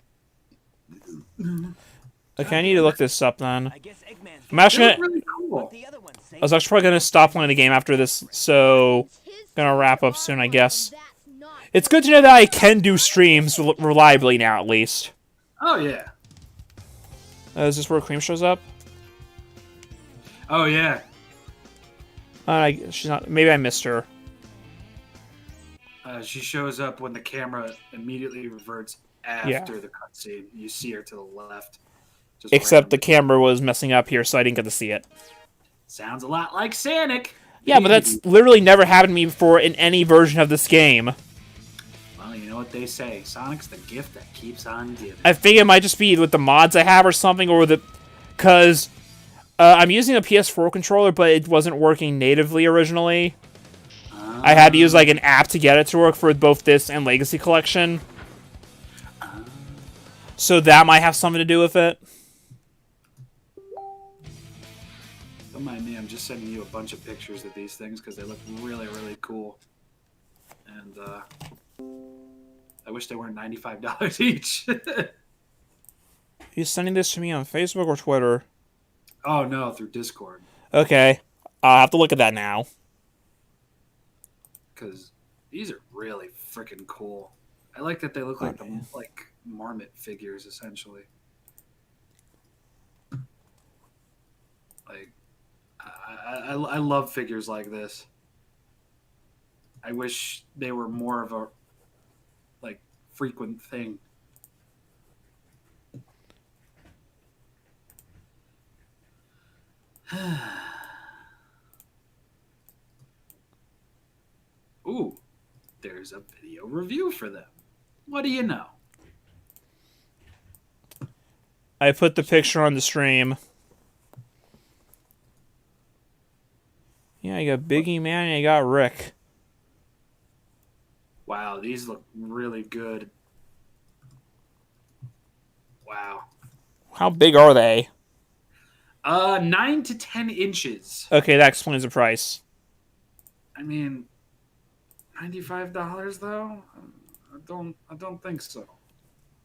Okay, I need to look this up then. I guess Eggman's I'm actually They look gonna, really cool. the other ones say. I was actually probably gonna stop playing the game after this, so It's his gonna wrap up fault. soon, I guess. That's not It's good to know that I can do streams reliably now, at least. Oh yeah. Is this where Cream shows up? Oh yeah. She's not. Maybe I missed her. She shows up when the camera immediately reverts after the cutscene. You see her to the left. Just Except the randomly. camera was messing up here, so I didn't get to see it. Sounds a lot like Sonic. Yeah, but that's literally never happened to me before in any version of this game. Well, you know what they say. Sonic's the gift that keeps on giving. I think it might just be with the mods I have or something, or the... Because I'm using a PS4 controller, but it wasn't working natively originally. I had to use like an app to get it to work for both this and Legacy Collection. So that might have something to do with it. Don't mind me, I'm just sending you a bunch of pictures of these things because they look really, really cool. And I wish they weren't $95 each. You sending this to me on Facebook or Twitter? Oh no, through Discord. Okay. I'll have to look at that now. Because these are really freaking cool. I like that they look like Okay. like Marmot figures, essentially. Like, I love figures like this. I wish they were more of a like frequent thing. Ooh, there's a video review for them. What do you know? I put the picture on the stream. Yeah, you got Biggie Man and you got Rick. Wow, these look really good. Wow. How big are they? 9 to 10 inches. Okay, that explains the price. I mean, $95 though? I don't think so.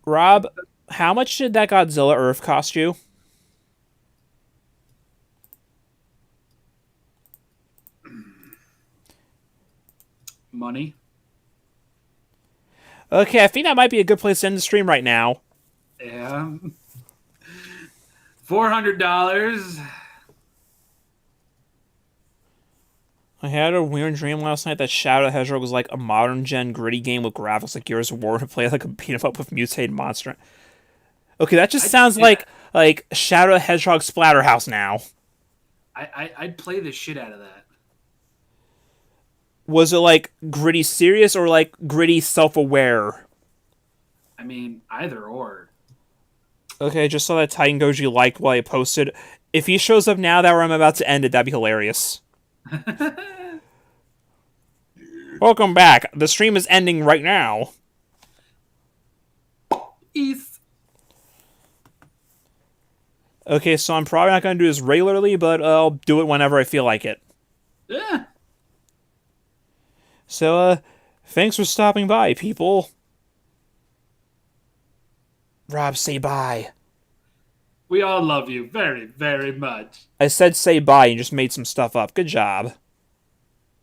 Rob, how much did that Godzilla Earth cost you? Money? Okay, I think that might be a good place to end the stream right now. Yeah. $400. I had a weird dream last night that Shadow the Hedgehog was like a modern gen gritty game with graphics like Gears of War to play like a beat 'em up with mutated monster. Okay, that just sounds like Shadow the Hedgehog Splatterhouse now. I'd play the shit out of that. Was it like gritty serious or like gritty self-aware? I mean, either or. Okay, I just saw that Titan Goji liked while I posted. If he shows up now that where I'm about to end it, that'd be hilarious. Welcome back. The stream is ending right now. ETH. Okay, so I'm probably not going to do this regularly, but I'll do it whenever I feel like it. Yeah. So, thanks for stopping by, people. Rob, say bye. We all love you very, very much. I said say bye and just made some stuff up. Good job.